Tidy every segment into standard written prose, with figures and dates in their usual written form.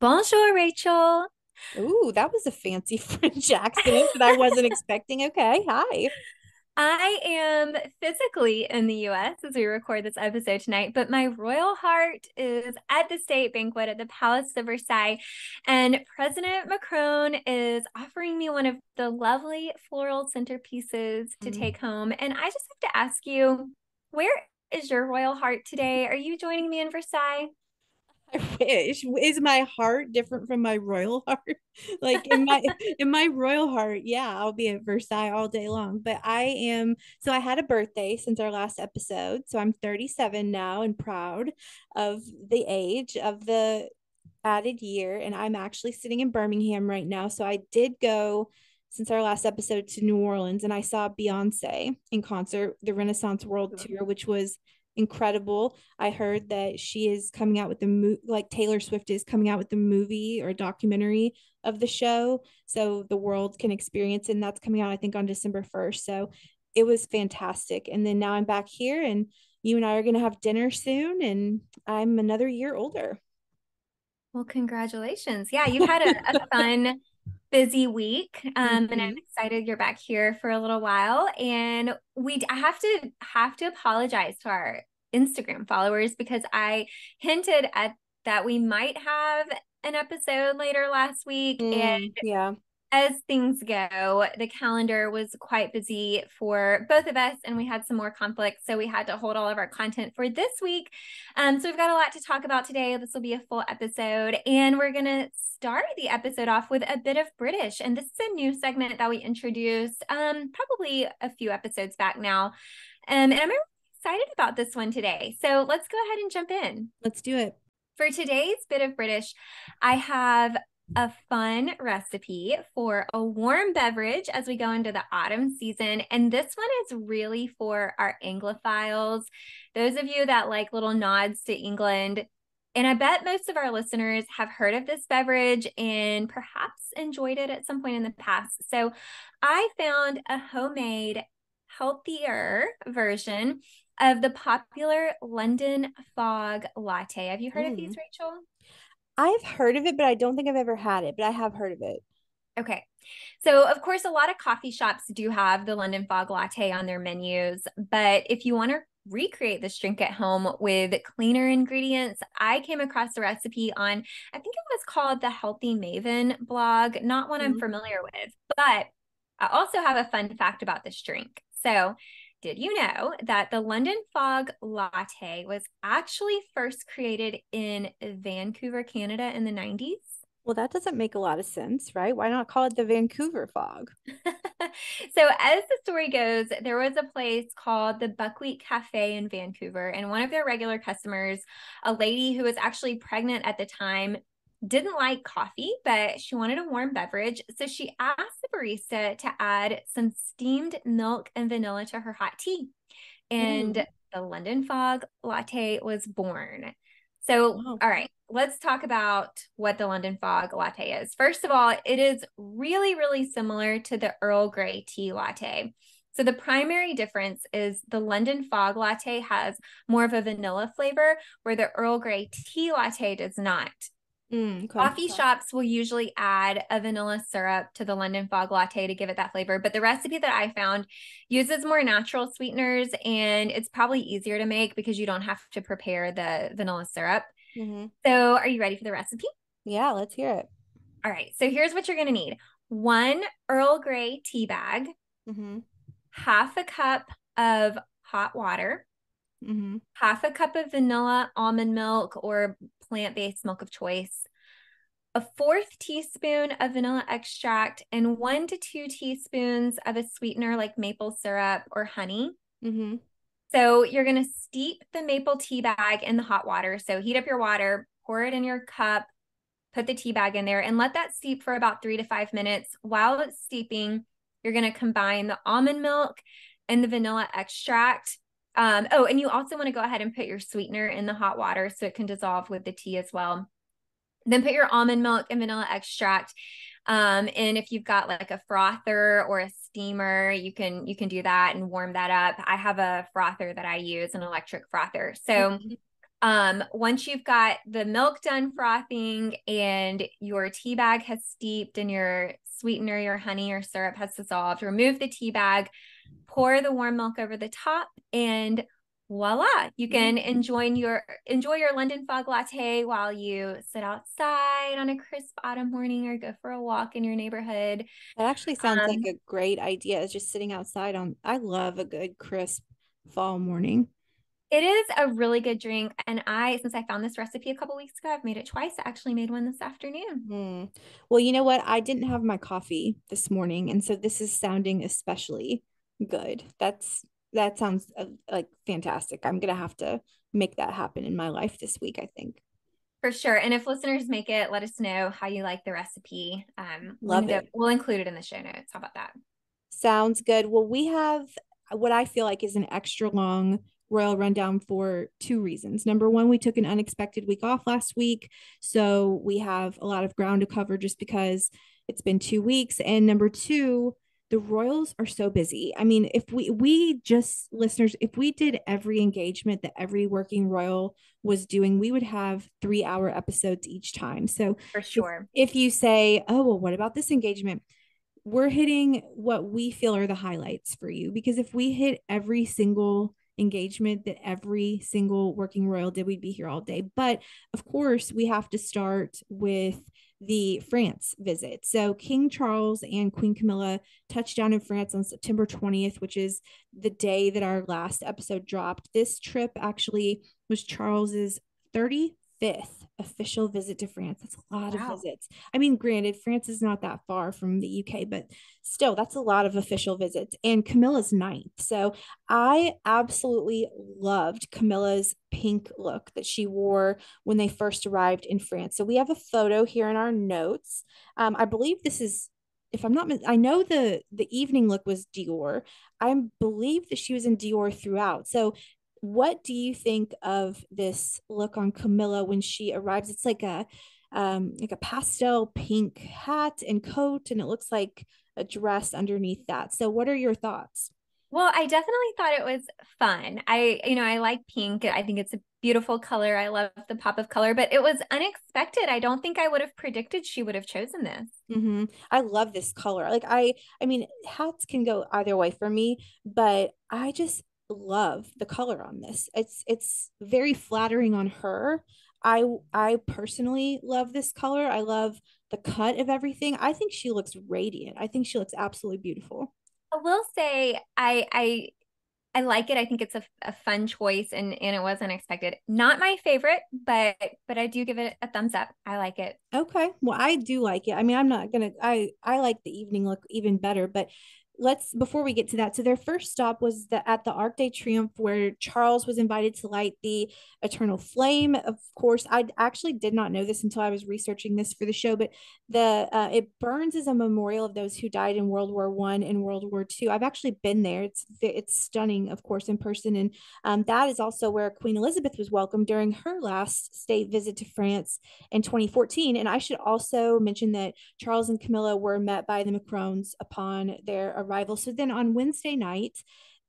Bonjour, Rachel. Ooh, that was a fancy French accent that I wasn't expecting. Okay, hi. I am physically in the US as we record this episode tonight, but my royal heart is at the state banquet at the Palace of Versailles. And President Macron is offering me one of the lovely floral centerpieces to Mm. take home. And I just have to ask you, where is your royal heart today? Are you joining me in Versailles? I wish. Is my heart different from my royal heart? Like in my royal heart, yeah, I'll be at Versailles all day long. But I had a birthday since our last episode. So I'm 37 now and proud of the age of the added year. And I'm actually sitting in Birmingham right now. So I did go since our last episode to New Orleans and I saw Beyonce in concert, the Renaissance World Tour, which was incredible. I heard that she is coming out with like Taylor Swift is coming out with the movie or documentary of the show so the world can experience it. And that's coming out, I think, on December 1st. So it was fantastic. And then now I'm back here and you and I are going to have dinner soon and I'm another year older. Well, congratulations. Yeah, you've had a fun, busy week. And I'm Mhm. excited you're back here for a little while. And I have to apologize to our Instagram followers because I hinted at that we might have an episode later last week. And Yeah. as things go, the calendar was quite busy for both of us, and we had some more conflicts. So we had to hold all of our content for this week. So we've got a lot to talk about today. This will be a full episode, and we're going to start the episode off with a bit of British. And this is a new segment that we introduced probably a few episodes back now. And I'm really excited about this one today. So let's go ahead and jump in. Let's do it. For today's bit of British, I have a fun recipe for a warm beverage as we go into the autumn season. And this one is really for our Anglophiles, those of you that like little nods to England. And I bet most of our listeners have heard of this beverage and perhaps enjoyed it at some point in the past. So I found a homemade, healthier version of the popular London fog latte. Have you heard of these, Mm. Rachel? I've heard of it, but I don't think I've ever had it, but I have heard of it. Okay. So, of course, a lot of coffee shops do have the London fog latte on their menus. But if you want to recreate this drink at home with cleaner ingredients, I came across a recipe on, I think it was called the Healthy Maven blog, not one I'm Mm. familiar with. But I also have a fun fact about this drink. So, did you know that the London Fog Latte was actually first created in Vancouver, Canada in the 90s? Well, that doesn't make a lot of sense, right? Why not call it the Vancouver fog? So, as the story goes, there was a place called the Buckwheat Cafe in Vancouver, and one of their regular customers, a lady who was actually pregnant at the time, didn't like coffee, but she wanted a warm beverage. So, she asked the barista to add some steamed milk and vanilla to her hot tea. Mm. And the London Fog latte was born. So, Wow. all right, let's talk about what the London Fog latte is. First of all, it is really, really similar to the Earl Grey tea latte. So, the primary difference is the London Fog latte has more of a vanilla flavor, where the Earl Grey tea latte does not. Okay. Coffee shops will usually add a vanilla syrup to the London Fog latte to give it that flavor. But the recipe that I found uses more natural sweeteners and it's probably easier to make because you don't have to prepare the vanilla syrup. Hmm. So, are you ready for the recipe? Yeah, let's hear it. All right. So, here's what you're going to need: one Earl Grey tea bag, Hmm. half a cup of hot water, Hmm. half a cup of vanilla almond milk or plant based milk of choice, a fourth teaspoon of vanilla extract, and 1 to 2 teaspoons of a sweetener like maple syrup or honey. Hmm. So you're going to steep the maple tea bag in the hot water. So heat up your water, pour it in your cup, put the tea bag in there, and let that steep for about 3 to 5 minutes. While it's steeping, you're going to combine the almond milk and the vanilla extract. Oh, and you also want to go ahead and put your sweetener in the hot water so it can dissolve with the tea as well. Then put your almond milk and vanilla extract. And if you've got like a frother or a steamer, you can do that and warm that up. I have a frother that I use, an electric frother. So Hmm. Once you've got the milk done frothing and your tea bag has steeped and your sweetener, your honey or syrup has dissolved, remove the tea bag, pour the warm milk over the top, and voila, you can enjoy your London fog latte while you sit outside on a crisp autumn morning or go for a walk in your neighborhood. That actually sounds like a great idea. It's just sitting outside I love a good crisp fall morning. It is a really good drink. And since I found this recipe a couple weeks ago, I've made it twice. I actually made one this afternoon. Well, you know what? I didn't have my coffee this morning, and so this is sounding especially good. That sounds like fantastic. I'm gonna have to make that happen in my life this week, I think. For sure. And if listeners make it, let us know how you like the recipe. Love it. We'll include it in the show notes. How about that? Sounds good. Well, we have what I feel like is an extra long royal rundown for two reasons. Number one, we took an unexpected week off last week. So we have a lot of ground to cover just because it's been 2 weeks. And number two, the royals are so busy. I mean, if we just listeners, if we did every engagement that every working royal was doing, we would have 3-hour episodes each time. So For sure. if you say, oh, well, what about this engagement? We're hitting what we feel are the highlights for you, because if we hit every single engagement that every single working royal did, we'd be here all day. But of course, we have to start with the France visit. So King Charles and Queen Camilla touched down in France on September 20th, which is the day that our last episode dropped. This trip actually was Charles's 35th official visit to France. That's a lot of visits. I mean, granted, France is not that far from the UK, but still, that's a lot of official visits. And Camilla's ninth. So I absolutely loved Camilla's pink look that she wore when they first arrived in France. So we have a photo here in our notes. I believe this is, if I'm not, I know the evening look was Dior. I believe that she was in Dior throughout. So what do you think of this look on Camilla when she arrives? It's like a pastel pink hat and coat, and it looks like a dress underneath that. So what are your thoughts? Well, I definitely thought it was fun. I like pink. I think it's a beautiful color. I love the pop of color, but it was unexpected. I don't think I would have predicted she would have chosen this. I love this color. Like I mean, hats can go either way for me, but I just love the color on this. It's very flattering on her. I personally love this color. I love the cut of everything. I think she looks radiant. I think she looks absolutely beautiful. I will say I like it. I think it's a fun choice and it was unexpected. Not my favorite, but I do give it a thumbs up. I like it. Okay. Well, I do like it. I mean, I'm not gonna I like the evening look even better, but let's before we get to that. So their first stop was at the Arc de Triomphe, where Charles was invited to light the eternal flame. Of course, I actually did not know this until I was researching this for the show, but the it burns as a memorial of those who died in World War I and World War II. I've actually been there. It's stunning, of course, in person, and that is also where Queen Elizabeth was welcomed during her last state visit to France in 2014. And I should also mention that Charles and Camilla were met by the Macrons upon their arrival. So then on Wednesday night,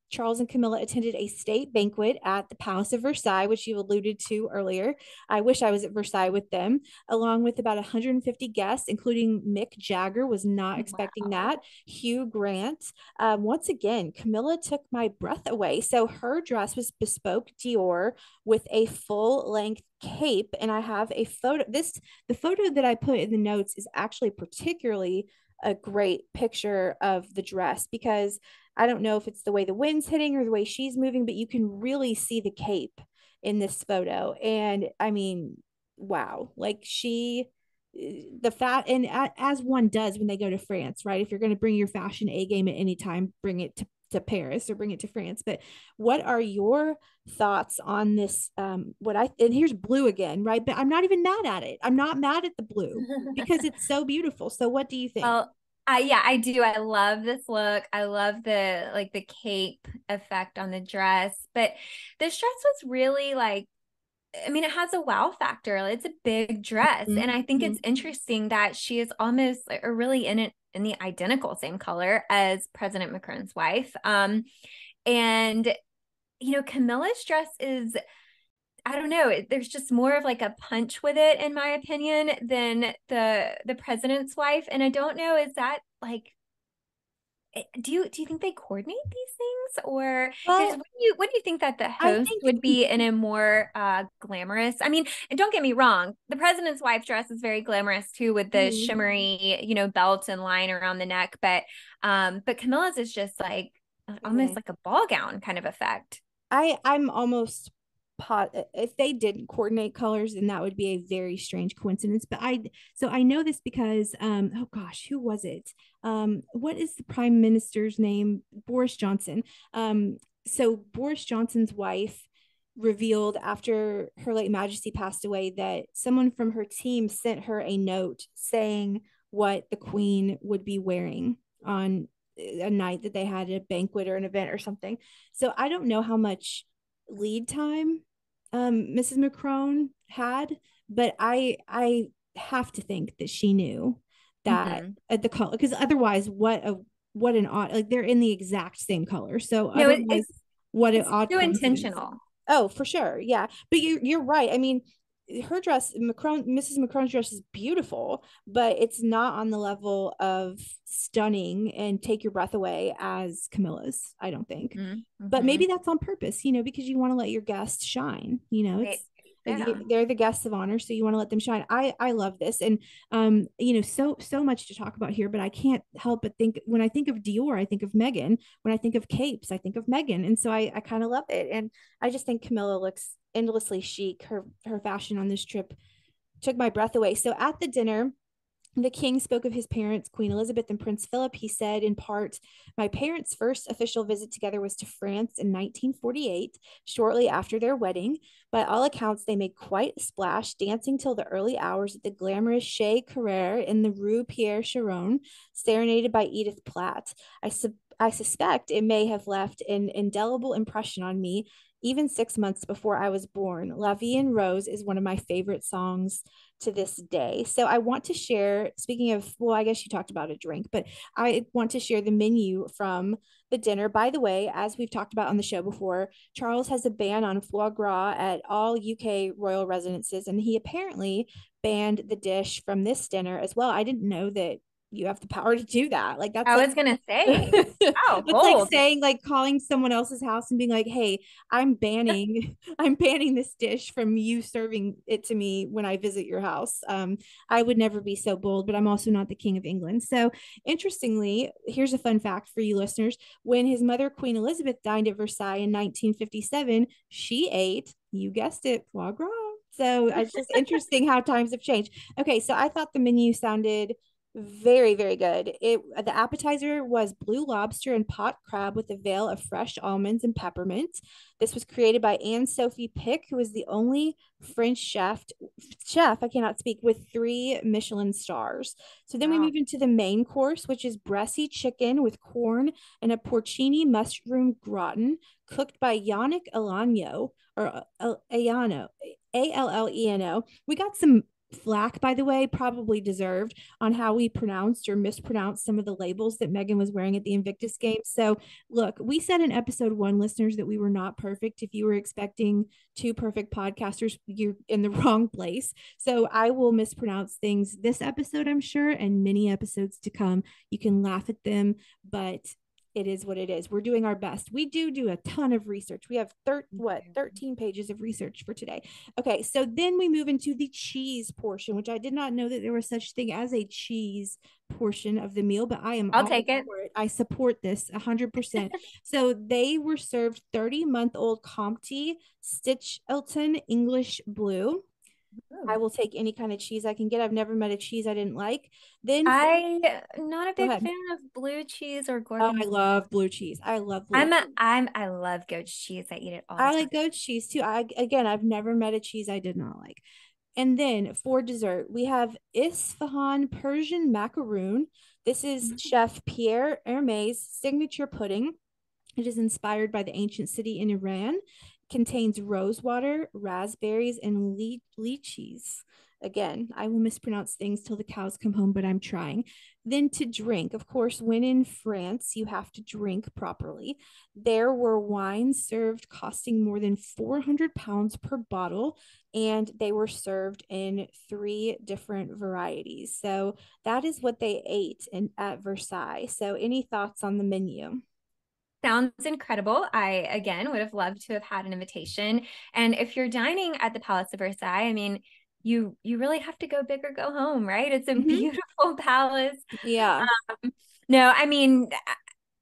Charles and Camilla attended a state banquet at the Palace of Versailles, which you alluded to earlier. I wish I was at Versailles with them, along with about 150 guests, including Mick Jagger, was not expecting that. Hugh Grant. Once again, Camilla took my breath away. So her dress was bespoke Dior with a full length cape. And I have a photo. The photo that I put in the notes is actually particularly a great picture of the dress, because I don't know if it's the way the wind's hitting or the way she's moving, but you can really see the cape in this photo. And I mean, wow, like the fat, and as one does when they go to France, right? If you're going to bring your fashion A game at any time, bring it to Paris or bring it to France. But what are your thoughts on this? And here's blue again, right? But I'm not even mad at it. I'm not mad at the blue because it's so beautiful. So what do you think? Well, yeah, I do. I love this look. I love the cape effect on the dress. But this dress was really I mean, it has a wow factor. It's a big dress. And I think it's interesting that she is almost or really in the identical same color as President Macron's wife. And Camilla's dress is I don't know. There's just more of like a punch with it, in my opinion, than the president's wife. And I don't know, is that like, do you think they coordinate these things, or because Well, wouldn't you think that the I host think would be in a more glamorous? I mean, and don't get me wrong, the president's wife dress is very glamorous too, with the mhm, shimmery, belt and line around the neck. But Camilla's is just like almost mhm. like a ball gown kind of effect. I'm almost if they didn't coordinate colors, then that would be a very strange coincidence. But I know this because oh gosh, who was it? What is the prime minister's name? Boris Johnson. So Boris Johnson's wife revealed after her late majesty passed away that someone from her team sent her a note saying what the queen would be wearing on a night that they had a banquet or an event or something. So I don't know how much lead time Mrs. Macron had, but I have to think that she knew that Mhm. the color, because otherwise, what an odd, like they're in the exact same color. So No, otherwise, what an it's odd too coincidence. intentional. Oh, for sure, yeah. But you're right. I mean, her dress, Mrs. Macron's dress is beautiful, but it's not on the level of stunning and take your breath away as Camilla's, I don't think. Mhm. But maybe Mhm. that's on purpose, because you want to let your guests shine. Right. Yeah. They're the guests of honor, so you want to let them shine. I love this, and so much to talk about here, but I can't help but think, when I think of Dior, I think of Megan. When I think of capes, I think of Megan, and so I kind of love it. And I just think Camilla looks endlessly chic. Her fashion on this trip took my breath away. So at the dinner, the king spoke of his parents, Queen Elizabeth and Prince Philip. He said, in part, my parents' first official visit together was to France in 1948, shortly after their wedding. By all accounts, they made quite a splash, dancing till the early hours at the glamorous Chez Carrere in the Rue Pierre Charon, serenaded by Edith Platt. I suspect it may have left an indelible impression on me even 6 months before I was born. La Vie en Rose is one of my favorite songs to this day. So I want to share, speaking of, well, I guess you talked about a drink, but I want to share the menu from the dinner. By the way, as we've talked about on the show before, Charles has a ban on foie gras at all UK royal residences, and he apparently banned the dish from this dinner as well. I didn't know that you have the power to do that. Like that's I like was gonna say, wow, it's like bold. saying, like calling someone else's house and being like, hey, I'm banning this dish from you serving it to me when I visit your house. I would never be so bold, but I'm also not the king of England. So interestingly, here's a fun fact for you listeners. When his mother, Queen Elizabeth, dined at Versailles in 1957, she ate, you guessed it, foie gras. So it's just interesting how times have changed. Okay, so I thought the menu sounded very, very good. The appetizer was blue lobster and pot crab with a veil of fresh almonds and peppermint. This was created by Anne Sophie Pic, who is the only French chef, I cannot speak, with 3 Michelin stars. So then we Wow. move into the main course, which is breasty chicken with corn and a porcini mushroom gratin cooked by Yannick Alano, or Ayano, Alleno. We got some flack, by the way, probably deserved, on how we pronounced or mispronounced some of the labels that Megan was wearing at the Invictus Games. So, look, we said in episode 1, listeners, that we were not perfect. If you were expecting 2 perfect podcasters, you're in the wrong place. So, I will mispronounce things this episode, I'm sure, and many episodes to come. You can laugh at them, but it is what it is. We're doing our best. We do a ton of research. We have 13 pages of research for today. Okay, so then we move into the cheese portion, which I did not know that there was such thing as a cheese portion of the meal, but I am I'll all take it. for it. I support this 100%. So they were served 30-month-old Comté Stichelton English Blue. I Ooh. will take any kind of cheese I can get. I've never met a cheese I didn't like. Then, I'm not a go big ahead. fan of blue cheese or Oh, I gorgonzola. love blue cheese. I love blue cheese. I love goat cheese. I eat it all the I time. like goat cheese too. I've never met a cheese I did not like. And then for dessert, we have Isfahan Persian macaroon. This is Mhm. Chef Pierre Hermé's signature pudding. It is inspired by the ancient city in Iran. contains rose water, raspberries, and lychees. Again, I will mispronounce things till the cows come home, but I'm trying. Then to drink, of course, when in France, you have to drink properly. There were wines served costing more than 400 pounds per bottle, and they were served in 3 different varieties. So that is what they ate at Versailles. So any thoughts on the menu? Sounds incredible. I, again, would have loved to have had an invitation. And if you're dining at the Palace of Versailles, I mean, you really have to go big or go home, right? It's a Mm-hmm. beautiful palace. Yeah. No, I mean,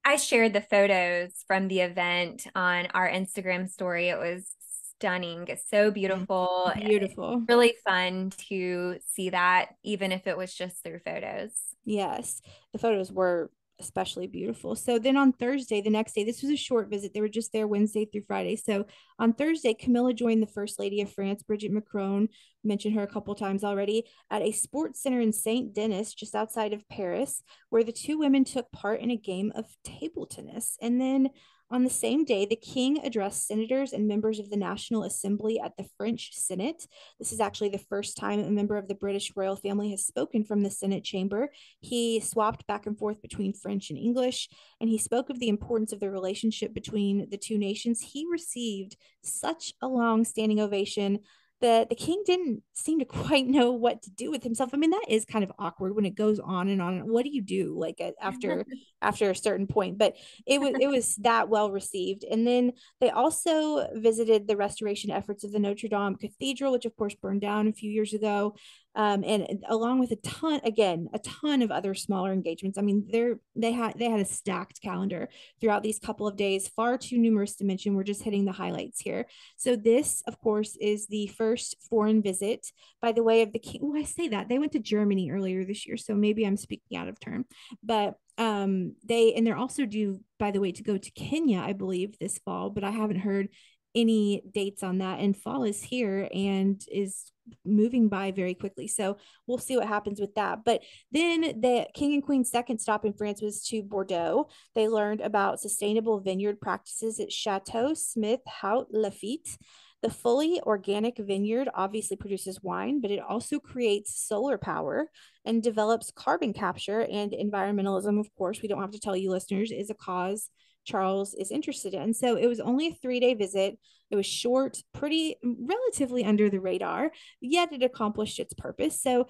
I shared the photos from the event on our Instagram story. It was stunning. It's so Mm, beautiful. beautiful. Really fun to see that, even if it was just through photos. Yes, the photos were especially beautiful. So then on Thursday, the next day, this was a short visit. They were just there Wednesday through Friday. So on Thursday, Camilla joined the First Lady of France, Brigitte Macron, mentioned her a couple times already, at a sports center in Saint Denis, just outside of Paris, where the two women took part in a game of table tennis. And then on the same day, the king addressed senators and members of the National Assembly at the French Senate. This is actually the first time a member of the British royal family has spoken from the Senate chamber. He swapped back and forth between French and English, and he spoke of the importance of the relationship between the two nations. He received such a long standing ovation that the king didn't seem to quite know what to do with himself. I mean, that is kind of awkward when it goes on and on. What do you do like after a certain point? But it was that well received. And then they also visited the restoration efforts of the Notre Dame Cathedral, which of course burned down a few years ago. And along with a ton of other smaller engagements. I mean, they had a stacked calendar throughout these couple of days, far too numerous to mention. We're just hitting the highlights here. So this, of course, is the first foreign visit by the way of the king. Oh, I say that they went to Germany earlier this year, so maybe I'm speaking out of turn. But they're also due, by the way, to go to Kenya, I believe, this fall, but I haven't heard any dates on that. And fall is here and is moving by very quickly. So we'll see what happens with that. But then the king and queen's second stop in France was to Bordeaux. They learned about sustainable vineyard practices at Chateau Smith Haut Lafitte. The fully organic vineyard obviously produces wine, but it also creates solar power and develops carbon capture. And environmentalism, of course, we don't have to tell you listeners, is a cause Charles is interested in. So it was only a 3-day visit. It was short, pretty relatively under the radar, yet it accomplished its purpose. So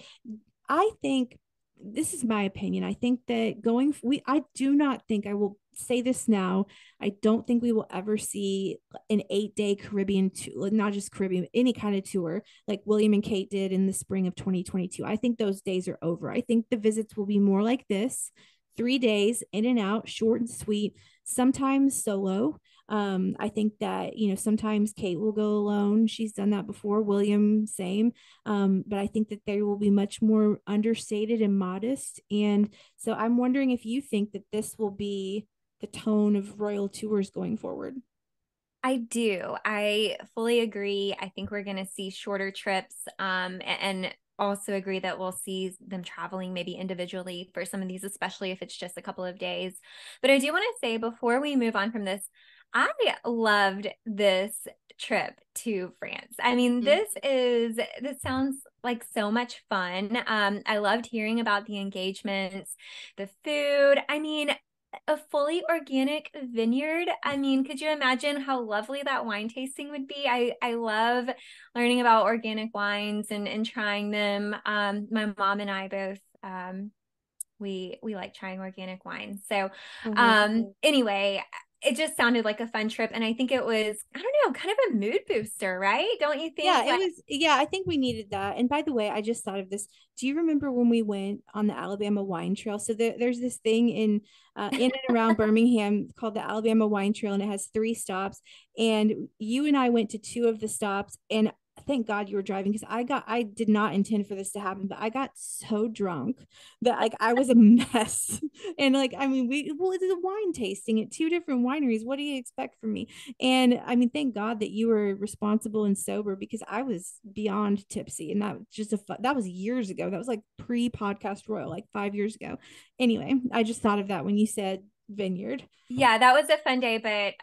I think this is my opinion. I think that I do not think, I will say this now, I don't think we will ever see an 8-day Caribbean tour, not just Caribbean, any kind of tour like William and Kate did in the spring of 2022. I think those days are over. I think the visits will be more like this: 3 days in and out, short and sweet, sometimes solo. I think that, sometimes Kate will go alone. She's done that before. William, same. But I think that they will be much more understated and modest. And so I'm wondering if you think that this will be the tone of royal tours going forward. I do. I fully agree. I think we're going to see shorter trips, and also agree that we'll see them traveling maybe individually for some of these, especially if it's just a couple of days. But I do want to say before we move on from this, I loved this trip to France. I mean, Mhm. this sounds like so much fun. I loved hearing about the engagements, the food. I mean, a fully organic vineyard. I mean, could you imagine how lovely that wine tasting would be? I love learning about organic wines and trying them. My mom and I both we like trying organic wines. So Oh, I love it. anyway, it just sounded like a fun trip, and I think it was, I don't know, kind of a mood booster, right? Don't you Yeah, think? it Like, was. Yeah, I think we needed that. And by the way, I just thought of this. Do you remember when we went on the Alabama Wine Trail? So there's this thing in and around Birmingham called the Alabama Wine Trail, and it has 3 stops. And you and I went to 2 of the stops, and thank God you were driving, because I did not intend for this to happen, but I got so drunk that like I was a mess. And like, I mean, it's a wine tasting at 2 different wineries. What do you expect from me? And I mean, thank God that you were responsible and sober, because I was beyond tipsy. And that was just that was years ago. That was like pre-podcast Royal, like 5 years ago. Anyway, I just thought of that when you said vineyard. yeah, that was a fun day, but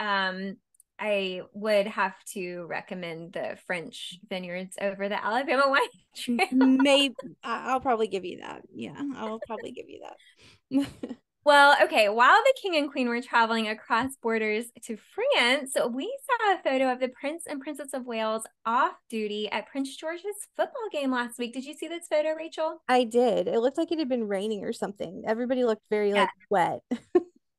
I would have to recommend the French vineyards over the Alabama wine trail. Maybe I'll probably give you that. Yeah, I'll probably give you that. Well, okay, while the king and queen were traveling across borders to France, we saw a photo of the Prince and Princess of Wales off duty at Prince George's football game last week. Did you see this photo, Rachel? I did. It looked like it had been raining or something. Everybody looked very like wet.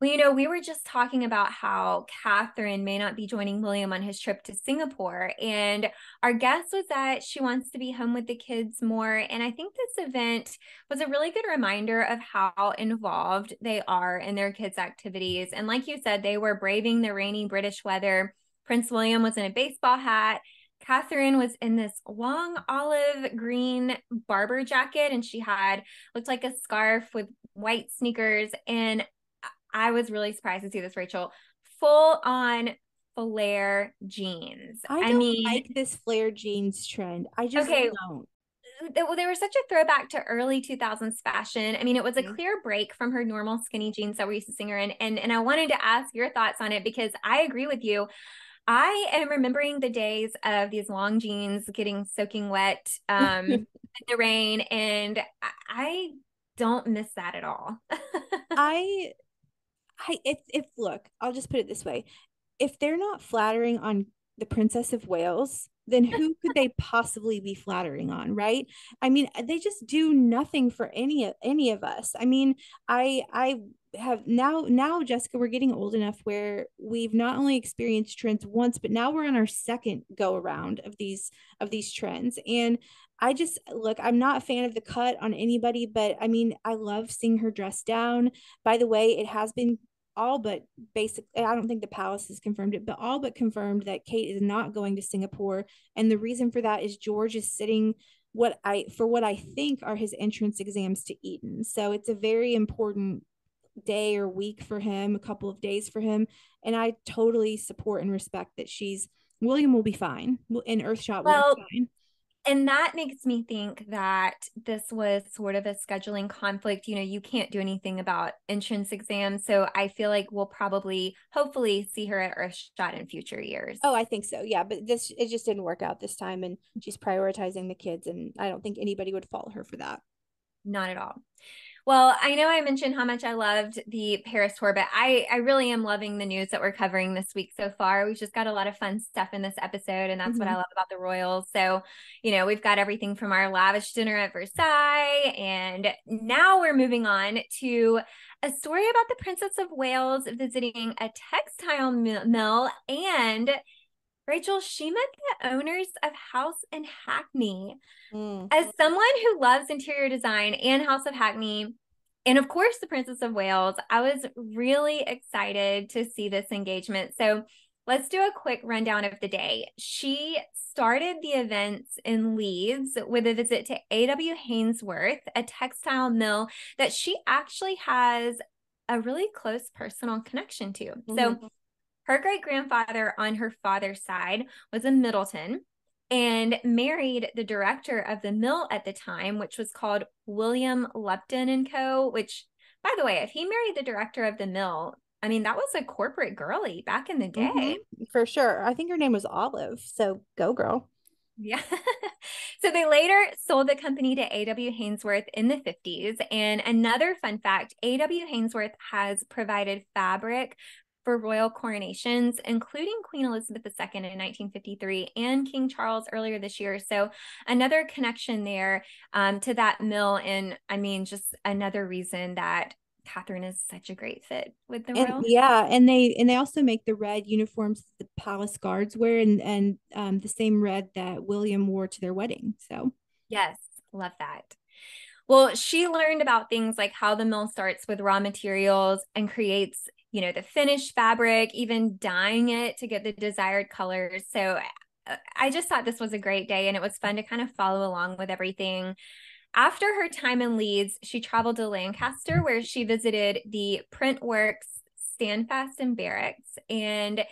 Well, we were just talking about how Catherine may not be joining William on his trip to Singapore. And our guess was that she wants to be home with the kids more. And I think this event was a really good reminder of how involved they are in their kids' activities. And like you said, they were braving the rainy British weather. Prince William was in a baseball hat. Catherine was in this long olive green Barber jacket, and she looked like a scarf with white sneakers. And I was really surprised to see this, Rachel. Full on flare jeans. I I don't mean, like this flare jeans trend. I just okay, don't. they were such a throwback to early 2000s fashion. I mean, it was a Mhm. clear break from her normal skinny jeans that we're used to seeing her in. And I wanted to ask your thoughts on it because I agree with you. I am remembering the days of these long jeans getting soaking wet in the rain, and I don't miss that at all. I if look, I'll just put it this way. If they're not flattering on the Princess of Wales, then who could they possibly be flattering on, right? I mean, they just do nothing for any of us. I mean, I have now Jessica, we're getting old enough where we've not only experienced trends once, but now we're on our second go around of these trends. And I just look, I'm not a fan of the cut on anybody, but I mean, I love seeing her dressed down. By the way, it has been all but basic. I don't think the palace has confirmed it, but all but confirmed that Kate is not going to Singapore. And the reason for that is George is sitting what I think are his entrance exams to Eton. So it's a very important day or week for him, a couple of days for him. And I totally support and respect that William will be fine and Earthshot will be Well, fine. and that makes me think that this was sort of a scheduling conflict. You can't do anything about entrance exams. So I feel like we'll probably, hopefully, see her at Earthshot in future years. Oh, I think so. Yeah, but it just didn't work out this time, and she's prioritizing the kids, and I don't think anybody would follow her for that. Not at all. Well, I know I mentioned how much I loved the Paris tour, but I really am loving the news that we're covering this week so far. We've just got a lot of fun stuff in this episode, and that's what I Mm-hmm. love about the Royals. So, we've got everything from our lavish dinner at Versailles, and now we're moving on to a story about the Princess of Wales visiting a textile mill. And Rachel, she met the owners of House and Hackney. Mm. As someone who loves interior design and House of Hackney, and of course, the Princess of Wales, I was really excited to see this engagement. So let's do a quick rundown of the day. She started the events in Leeds with a visit to A.W. Hainsworth, a textile mill that she actually has a really close personal connection to. So Mm-hmm. her great grandfather on her father's side was a Middleton and married the director of the mill at the time, which was called William Lupton and Co. Which, by the way, if he married the director of the mill, I mean, that was a corporate girly back in the day. Mm-hmm. For sure. I think her name was Olive. So go girl. Yeah. So they later sold the company to A.W. Hainsworth in the 50s. And another fun fact, A.W. Hainsworth has provided fabric for royal coronations, including Queen Elizabeth II in 1953 and King Charles earlier this year. So another connection there to that mill. And I mean, just another reason that Catherine is such a great fit with the And royal. yeah, and they also make the red uniforms the palace guards wear, and the same red that William wore to their wedding. So Yes, love that. Well, she learned about things like how the mill starts with raw materials and creates, the finished fabric, even dyeing it to get the desired colors. So I just thought this was a great day, and it was fun to kind of follow along with everything. After her time in Leeds, she traveled to Lancaster, where she visited the Printworks Standfast and Barracks. And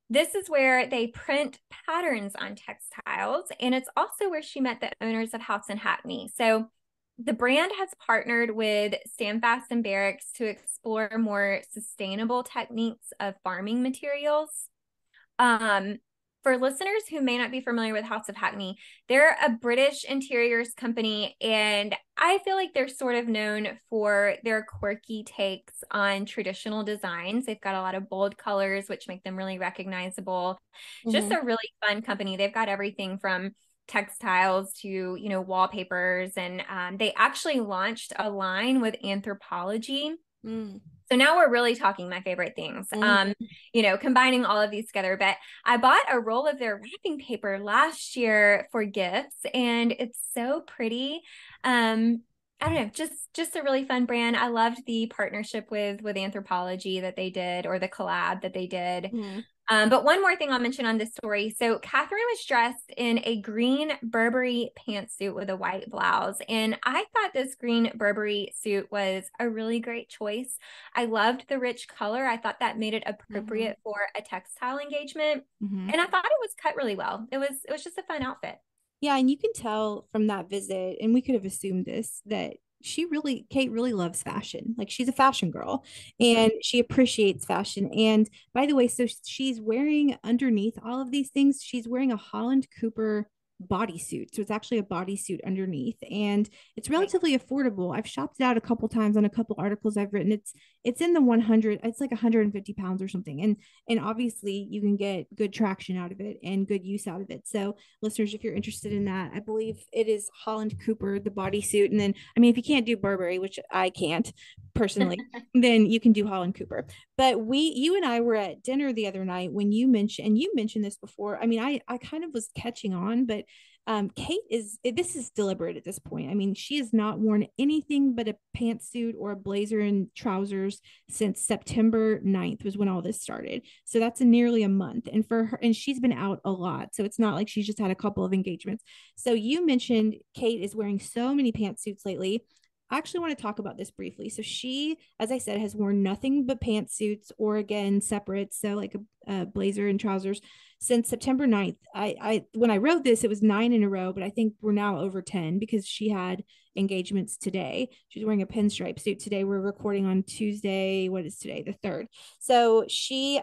this is where they print patterns on textiles. And it's also where she met the owners of House and Hackney. So the brand has partnered with Standfast and Barracks to explore more sustainable techniques of farming materials. For listeners who may not be familiar with House of Hackney, they're a British interiors company, and I feel like they're sort of known for their quirky takes on traditional designs. They've got a lot of bold colors, which make them really recognizable. Just Mm-hmm. a really fun company. They've got everything from textiles to, wallpapers, and they actually launched a line with Anthropology. Mm-hmm. So now we're really talking my favorite things, Mm-hmm. combining all of these together. But I bought a roll of their wrapping paper last year for gifts, and it's so pretty. I don't know, just a really fun brand. I loved the partnership with Anthropology that they did, or the collab that they did. But one more thing I'll mention on this story. So Catherine was dressed in a green Burberry pantsuit with a white blouse. And I thought this green Burberry suit was a really great choice. I loved the rich color. I thought that made it Mm-hmm. appropriate for a textile engagement. Mm-hmm. And I thought it was cut really well. It was just a fun outfit. Yeah, and you can tell from that visit, and we could have assumed this, that Kate really loves fashion. Like, she's a fashion girl Mhm. and she appreciates fashion. And by the way, so she's wearing, underneath all of these things, she's wearing a Holland Cooper bodysuit. So it's actually a bodysuit underneath, and it's Right. relatively affordable. I've shopped it out a couple times on a couple articles I've written. It's in the 100, it's like 150 pounds or something. And obviously you can get good traction out of it and good use out of it. So listeners, if you're interested in that, I believe it is Holland Cooper, the bodysuit. And then, I mean, if you can't do Burberry, which I can't personally, then you can do Holland Cooper. But you and I were at dinner the other night when you mentioned this before. I mean, I kind of was catching on, but Kate this is deliberate at this point. I mean, she has not worn anything but a pantsuit or a blazer and trousers since September 9th was when all this started. So that's nearly a month. And for her, and she's been out a lot. So it's not like she's just had a couple of engagements. So you mentioned Kate is wearing so many pantsuits lately. I actually want to talk about this briefly. So she, as I said, has worn nothing but pantsuits or again separates, so like a blazer and trousers since September 9th. I when I wrote this, it was 9 in a row, but I think we're now over 10 because she had engagements today. She's wearing a pinstripe suit today. We're recording on Tuesday. What is today? The 3rd. So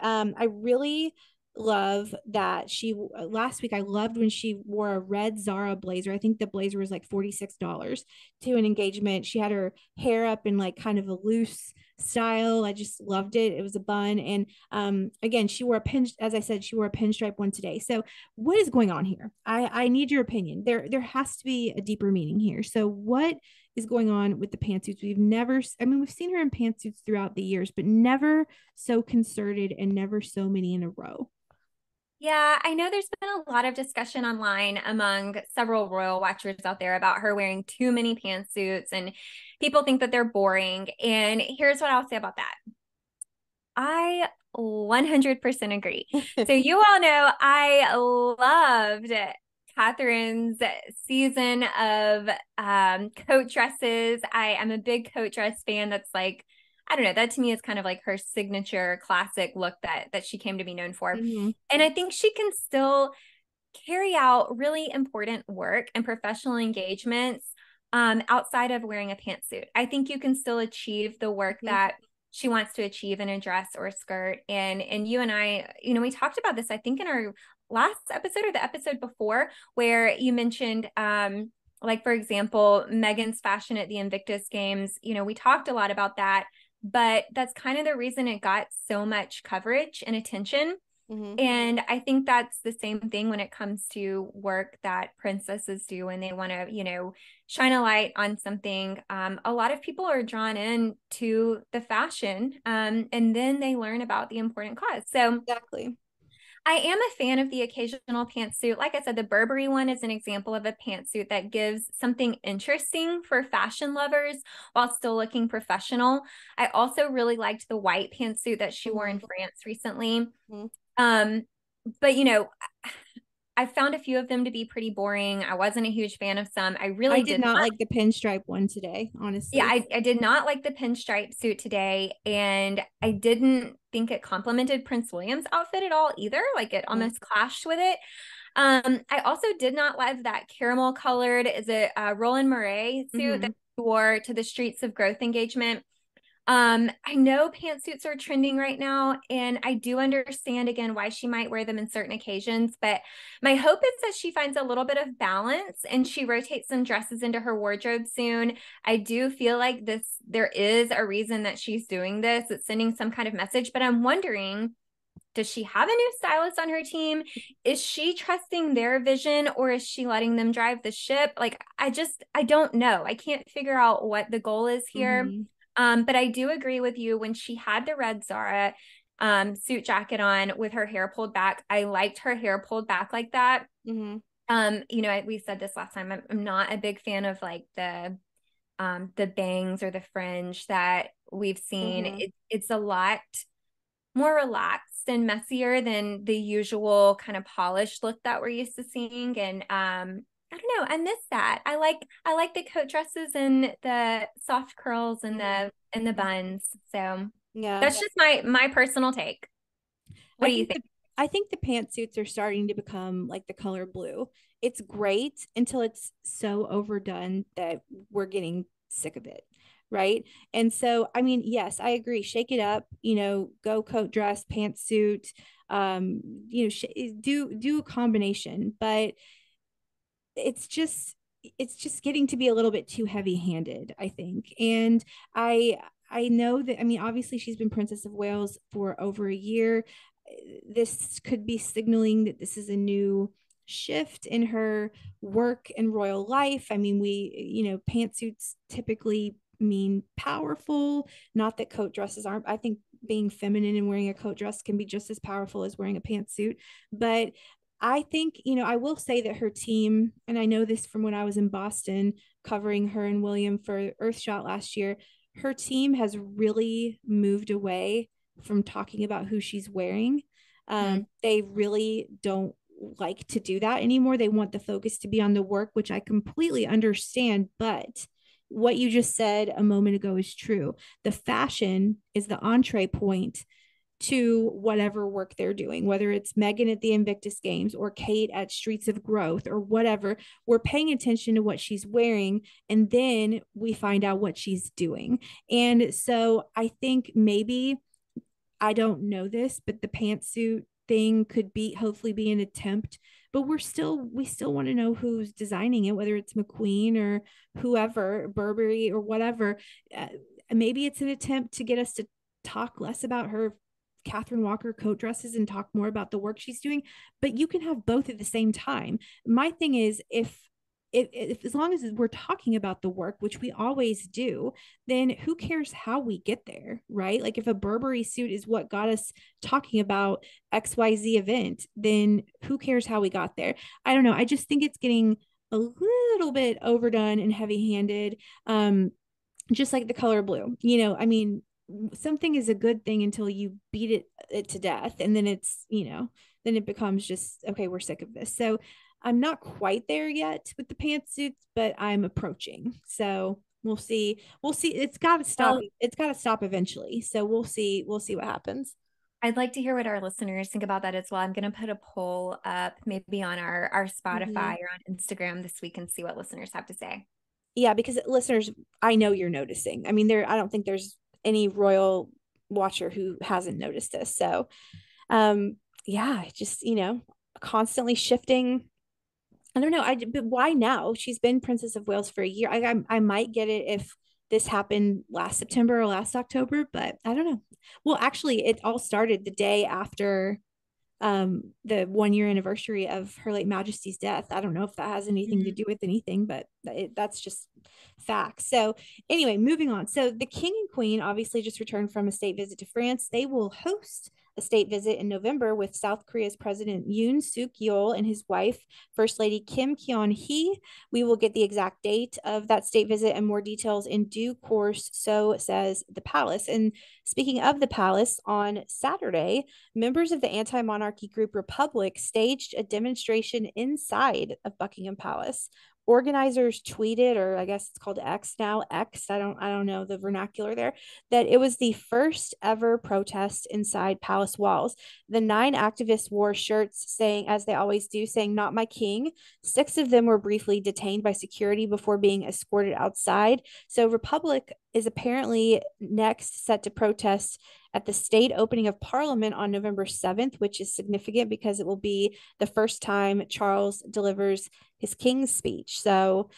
I really love that she last week I loved when she wore a red Zara blazer. I think the blazer was like $46 to an engagement. She had her hair up in like kind of a loose style. I just loved it. It was a bun. And again, she wore a pin, as I said, she wore a pinstripe one today. So what is going on here? I need your opinion. There has to be a deeper meaning here. So what is going on with the pantsuits? We've seen her in pantsuits throughout the years, but never so concerted and never so many in a row. Yeah, I know there's been a lot of discussion online among several royal watchers out there about her wearing too many pantsuits, and people think that they're boring. And here's what I'll say about that. I 100% agree. So you all know I loved Catherine's season of coat dresses. I am a big coat dress fan. That's like, I don't know, that to me is kind of like her signature classic look that she came to be known for. Mm-hmm. And I think she can still carry out really important work and professional engagements outside of wearing a pantsuit. I think you can still achieve the work Mm-hmm. that she wants to achieve in a dress or a skirt. And you and I, we talked about this, I think, in our last episode or the episode before, where you mentioned like, for example, Megan's fashion at the Invictus Games. We talked a lot about that, but that's kind of the reason it got so much coverage and attention. Mm-hmm. And I think that's the same thing when it comes to work that princesses do when they want to, shine a light on something. A lot of people are drawn in to the fashion, and then they learn about the important cause. So Exactly. I am a fan of the occasional pantsuit. Like I said, the Burberry one is an example of a pantsuit that gives something interesting for fashion lovers while still looking professional. I also really liked the white pantsuit that she wore in Mm-hmm. France recently. Mm-hmm. Um, but I found a few of them to be pretty boring. I wasn't a huge fan of some. I I really did did not not. like the pinstripe one today, Yeah, honestly. I did not like the pinstripe suit today, and I didn't think it complemented Prince William's outfit at all either. Like, it Mm-hmm. almost clashed with it. I also did not love that caramel colored, is it Roland Mouret suit Mm-hmm. that he wore to the Streets of Growth engagement. I know pantsuits are trending right now, and I do understand again why she might wear them in certain occasions, but my hope is that she finds a little bit of balance and she rotates some dresses into her wardrobe soon. I do feel like there is a reason that she's doing this. It's sending some kind of message, but I'm wondering, does she have a new stylist on her team? Is she trusting their vision or is she letting them drive the ship? Like, I don't know. I can't figure out what the goal is here. Mm-hmm. But I do agree with you. When she had the red Zara suit jacket on with her hair pulled back, I liked her hair pulled back like that. Mm-hmm. We said this last time. I'm not a big fan of like the bangs or the fringe that we've seen. Mm-hmm. It's a lot more relaxed and messier than the usual kind of polished look that we're used to seeing. And I don't know, I miss that. I like the coat dresses and the soft curls and the Mm-hmm. buns. So Yeah. that's just my personal take. What I do you think think? I think the pantsuits are starting to become like the color blue. It's great until it's so overdone that we're getting sick of it, right? And so, I mean, yes, I agree. Shake it up, go coat dress, pantsuit, um, do a combination, but it's just it's just getting to be a little bit too heavy-handed, I think. And I know that, I mean, obviously she's been Princess of Wales for over a year. This could be signaling that this is a new shift in her work and royal life. I mean, pantsuits typically mean powerful, not that coat dresses aren't. I think being feminine and wearing a coat dress can be just as powerful as wearing a pantsuit. But I think, I will say that her team, and I know this from when I was in Boston covering her and William for Earthshot last year, her team has really moved away from talking about who she's wearing. Hmm. They really don't like to do that anymore. They want the focus to be on the work, which I completely understand. But what you just said a moment ago is true. The fashion is the entree point to whatever work they're doing, whether it's Megan at the Invictus Games or Kate at Streets of Growth or whatever. We're paying attention to what she's wearing, and then we find out what she's doing. And so I think maybe, I don't know this, but the pantsuit thing could be hopefully be an attempt, but we still want to know who's designing it, whether it's McQueen or whoever, Burberry or whatever. uh, Maybe it's an attempt to get us to talk less about her Catherine Walker coat dresses and talk more about the work she's doing, but you can have both at the same time. My thing is, if as long as we're talking about the work, which we always do, then who cares how we get there, right? Like if a Burberry suit is what got us talking about XYZ event, then who cares how we got there? I don't know. I just think it's getting a little bit overdone and heavy-handed. Just like the color blue. I mean, something is a good thing until you beat it to death, and then then it becomes just, okay, we're sick of this. So I'm not quite there yet with the pantsuits, but I'm approaching. So we'll see. Well, It's got to stop eventually, so we'll see what happens. I'd like to hear what our listeners think about that as well. I'm going to put a poll up maybe on our Mm-hmm. Spotify or on Instagram this week and see what listeners have to say. Yeah, because listeners, I know you're noticing. I mean, I don't think there's any royal watcher who hasn't noticed this. So yeah, just constantly shifting. I don't know. But why now? She's been Princess of Wales for a year. I might get it if this happened last September or last October, but I don't know. Well, actually, it all started the day after the 1 year anniversary of Her Late Majesty's death. I don't know if that has anything to Mhm. do with anything, but that's just facts. So anyway, moving on. So the king and queen obviously just returned from a state visit to France. They will host a state visit in November with South Korea's President Yoon Suk Yeol and his wife, First Lady Kim Kyon Hee. We will get the exact date of that state visit and more details in due course, so says the palace. And speaking of the palace, on Saturday, members of the anti monarchy group Republic staged a demonstration inside of Buckingham Palace. organizers tweeted, or I guess it's called X now, X, I don't know the vernacular there, that it was the first ever protest inside palace walls. The 9 activists wore shirts saying, as they always do, saying "Not my king." 6 of them were briefly detained by security before being escorted outside. So Republic is apparently next set to protest at the state opening of Parliament on November 7th, which is significant because it will be the first time Charles delivers his King's Speech. So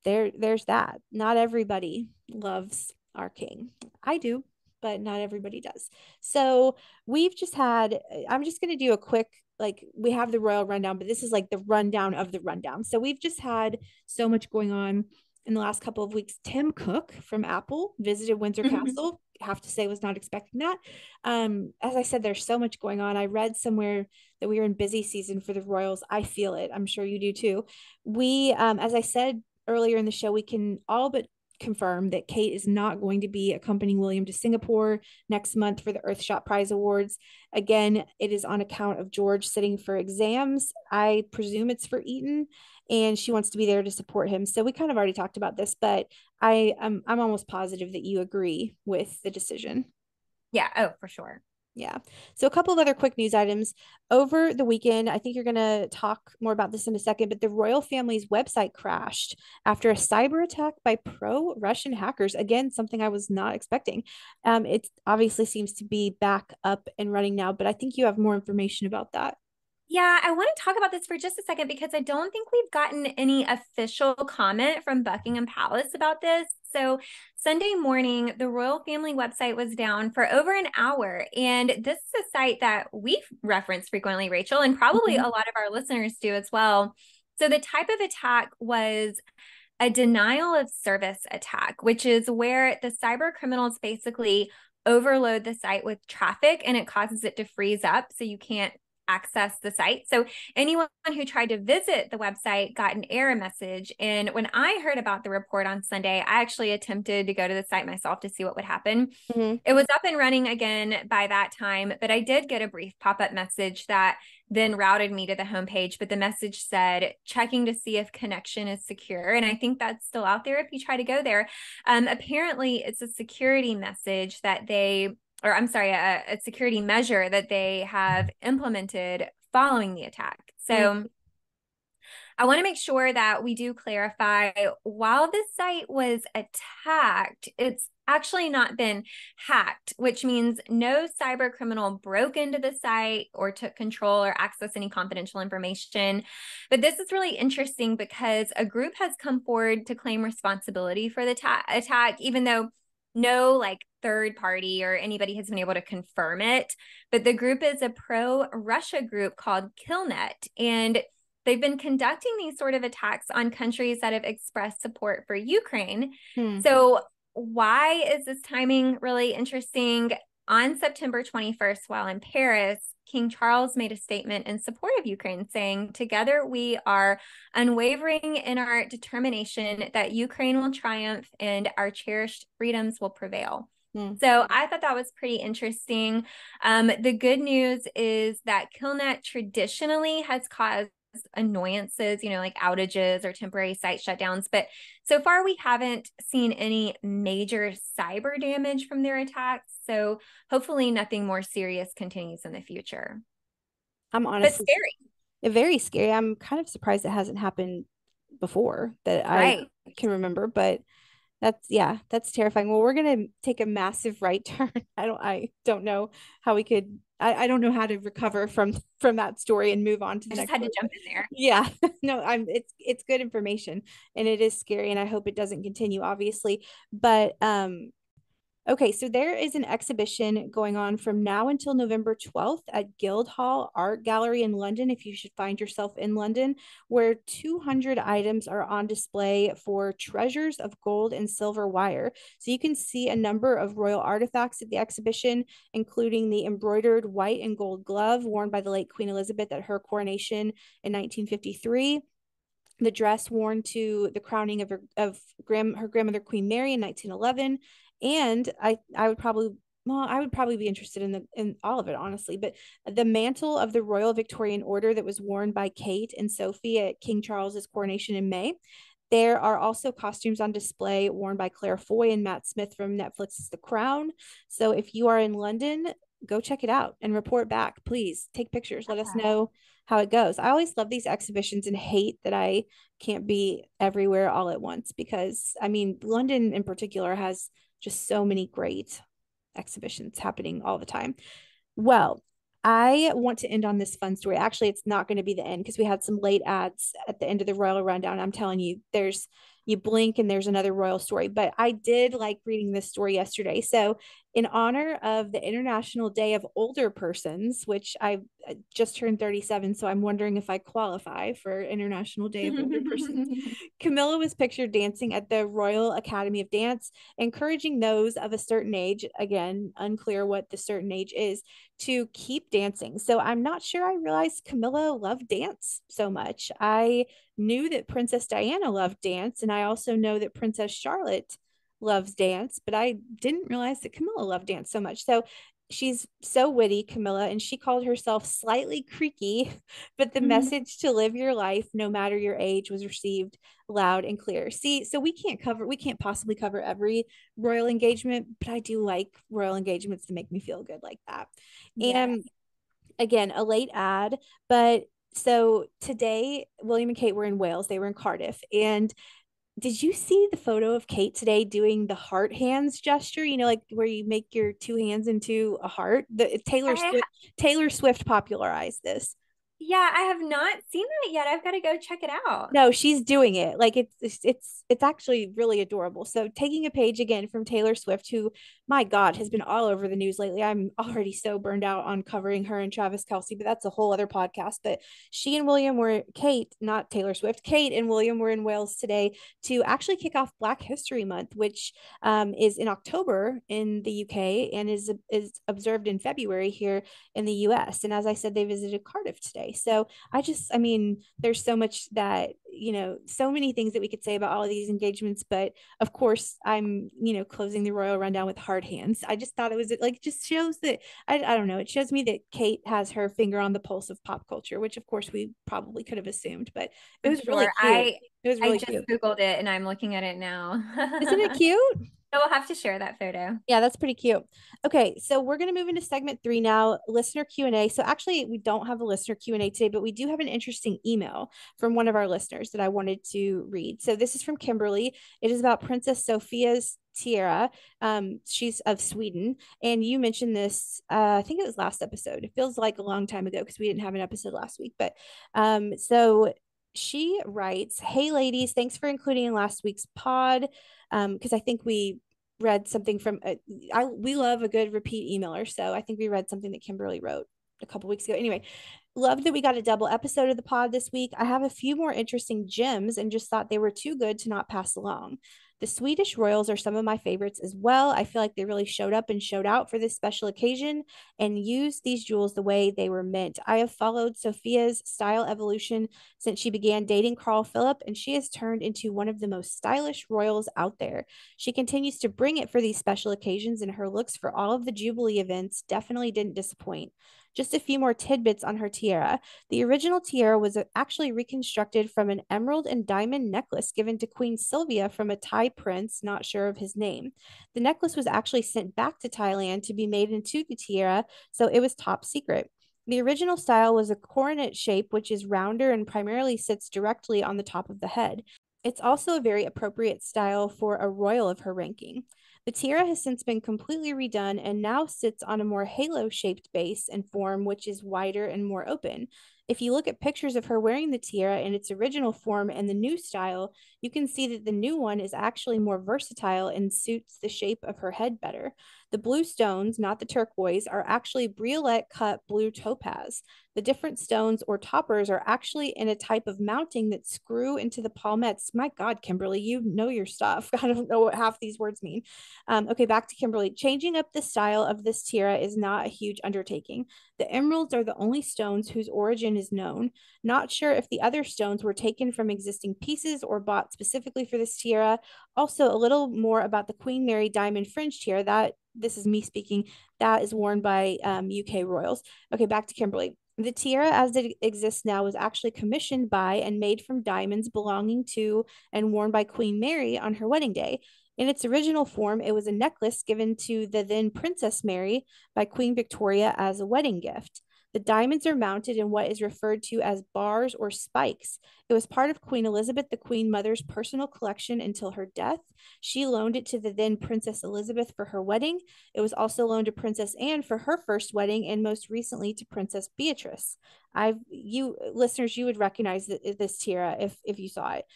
there's that. Not everybody loves our king. I do, but not everybody does. So we've just had, I'm just going to do a quick, like, we have the royal rundown, but this is like the rundown of the rundown. So we've just had so much going on in the last couple of weeks. Tim Cook from Apple visited Windsor Castle. Have to say, was not expecting that. As I said, there's so much going on. I read somewhere that we are in busy season for the royals. I feel it. I'm sure you do too. We, as I said earlier in the show, we can all but confirm that Kate is not going to be accompanying William to Singapore next month for the Earthshot Prize Awards. Again, it is on account of George sitting for exams. I presume it's for Eton, and she wants to be there to support him. So we kind of already talked about this, but I'm almost positive that you agree with the decision. Yeah. Oh, for sure. Yeah. So a couple of other quick news items. Over the weekend, I think you're going to talk more about this in a second, but the royal family's website crashed after a cyber attack by pro-Russian hackers. Again, something I was not expecting. It obviously seems to be back up and running now, but I think you have more information about that. Yeah, I want to talk about this for just a second because I don't think we've gotten any official comment from Buckingham Palace about this. So, Sunday morning, the royal family website was down for over an hour. And this is a site that we've referenced frequently, Rachel, and probably a lot of our listeners do as well. So, the type of attack was a denial of service attack, which is where the cyber criminals basically overload the site with traffic and it causes it to freeze up so you can't access the site. So anyone who tried to visit the website got an error message. And when I heard about the report on Sunday, I actually attempted to go to the site myself to see what would happen. It was up and running again by that time, but I did get a brief pop-up message that then routed me to the homepage. But the message said, checking to see if connection is secure. And I think that's still out there if you try to go there. Apparently, it's a security message that a security measure that they have implemented following the attack. So I want to make sure that we do clarify, while the site was attacked, it's actually not been hacked, which means no cyber criminal broke into the site or took control or access any confidential information. But this is really interesting because a group has come forward to claim responsibility for the attack, even though no third party or anybody has been able to confirm it. But the group is a pro-Russia group called Killnet, and they've been conducting these sort of attacks on countries that have expressed support for Ukraine. So why is this timing really interesting? On September 21st, while in Paris, King Charles made a statement in support of Ukraine, saying, "Together we are unwavering in our determination that Ukraine will triumph and our cherished freedoms will prevail." So I thought that was pretty interesting. The good news is that Killnet traditionally has caused annoyances, like outages or temporary site shutdowns. But so far, we haven't seen any major cyber damage from their attacks. So hopefully nothing more serious continues in the future. I'm honestly, but scary. very scary. I'm kind of surprised it hasn't happened before that I can remember, but that's terrifying. Well, we're gonna take a massive right turn. I don't know how we could. I don't know how to recover from that story and move on to the next. I just had to jump in there. Yeah, no, it's good information, and it is scary, and I hope it doesn't continue, obviously. But okay, so there is an exhibition going on from now until November 12th at Guildhall Art Gallery in London, if you should find yourself in London, where 200 items are on display for treasures of gold and silver wire. So you can see a number of royal artifacts at the exhibition, including the embroidered white and gold glove worn by the late Queen Elizabeth at her coronation in 1953. The dress worn to the crowning of her grandmother, Queen Mary, in 1911. And I would probably well, I would probably be interested in all of it, honestly. But the mantle of the Royal Victorian Order that was worn by Kate and Sophie at King Charles's coronation in May. There are also costumes on display worn by Claire Foy and Matt Smith from Netflix's The Crown. So if you are in London, go check it out and report back. Please take pictures. Let us know how it goes. I always love these exhibitions and hate that I can't be everywhere all at once because, I mean, London in particular has just so many great exhibitions happening all the time. Well, I want to end on this fun story. Actually, it's not going to be the end because we had some late ads at the end of the Royal Rundown. I'm telling you, there's you blink and there's another royal story. But I did like reading this story yesterday. So, in honor of the International Day of Older Persons, which I just turned 37, so I'm wondering if I qualify for International Day of Older Persons. Camilla was pictured dancing at the Royal Academy of Dance, encouraging those of a certain age, again, unclear what the certain age is, to keep dancing. So I'm not sure I realized Camilla loved dance so much. I knew that Princess Diana loved dance, and I also know that Princess Charlotte loves dance, but I didn't realize that Camilla loved dance so much. So she's so witty, Camilla, and she called herself slightly creaky, but the message to live your life no matter your age was received loud and clear. See, so we can't possibly cover every royal engagement, but I do like royal engagements to make me feel good like that. Yes. And again, a late ad, but so today William and Kate were in Wales. They were in Cardiff. And did you see the photo of Kate today doing the heart hands gesture? You know, like where you make your two hands into a heart. The I Taylor Swift popularized this. Yeah, I have not seen that yet. I've got to go check it out. No, she's doing it. Like it's actually really adorable. So taking a page again from Taylor Swift, who, my God, has been all over the news lately. I'm already so burned out on covering her and Travis Kelce, but that's a whole other podcast. But she and William were Kate, not Taylor Swift. Kate and William were in Wales today to actually kick off Black History Month, which is in October in the UK and is observed in February here in the US. And as I said, they visited Cardiff today. So I mean, there's so much that, so many things that we could say about all of these engagements. But of course, I'm, closing the royal rundown with hard hands. I just thought it was like, just shows that, I don't know, it shows me that Kate has her finger on the pulse of pop culture, which of course we probably could have assumed, but it For was really sure. cute. It was I really just cute. Googled it and I'm looking at it now. Isn't it cute? So we'll have to share that photo. Yeah, that's pretty cute. Okay, so we're going to move into segment 3 now, listener Q&A. So actually, we don't have a listener Q&A today, but we do have an interesting email from one of our listeners that I wanted to read. So this is from Kimberly. It is about Princess Sophia's tiara. She's of Sweden, and you mentioned this. I think it was last episode. It feels like a long time ago because we didn't have an episode last week. But so she writes, "Hey ladies, thanks for including in last week's pod." Because I think we read something from we love a good repeat emailer, so I think we read something that Kimberly wrote a couple weeks ago. Anyway, love that we got a double episode of the pod this week. I have a few more interesting gems and just thought they were too good to not pass along. The Swedish royals are some of my favorites as well. I feel like they really showed up and showed out for this special occasion and used these jewels the way they were meant. I have followed Sophia's style evolution since she began dating Carl Philip, and she has turned into one of the most stylish royals out there. She continues to bring it for these special occasions, and her looks for all of the Jubilee events definitely didn't disappoint. Just a few more tidbits on her tiara. The original tiara was actually reconstructed from an emerald and diamond necklace given to Queen Sylvia from a Thai prince, not sure of his name. The necklace was actually sent back to Thailand to be made into the tiara, so it was top secret. The original style was a coronet shape, which is rounder and primarily sits directly on the top of the head. It's also a very appropriate style for a royal of her ranking. The tiara has since been completely redone and now sits on a more halo-shaped base and form, which is wider and more open. If you look at pictures of her wearing the tiara in its original form and the new style, you can see that the new one is actually more versatile and suits the shape of her head better. The blue stones, not the turquoise, are actually briolette cut blue topaz. The different stones or toppers are actually in a type of mounting that screw into the palmettes. My God, Kimberly, you know your stuff. I don't know what half these words mean. Okay, back to Kimberly. Changing up the style of this tiara is not a huge undertaking. The emeralds are the only stones whose origin is known. Not sure if the other stones were taken from existing pieces or bought specifically for this tiara. Also, a little more about the Queen Mary diamond fringe tiara. That this is me speaking, that is worn by UK royals. Okay, back to Kimberly. The tiara as it exists now was actually commissioned by and made from diamonds belonging to and worn by Queen Mary on her wedding day. In its original form, it was a necklace given to the then Princess Mary by Queen Victoria as a wedding gift. The diamonds are mounted in what is referred to as bars or spikes. It was part of Queen Elizabeth, the Queen Mother's personal collection until her death. She loaned it to the then Princess Elizabeth for her wedding. It was also loaned to Princess Anne for her first wedding, and most recently to Princess Beatrice. You listeners, you would recognize this tiara if you saw it.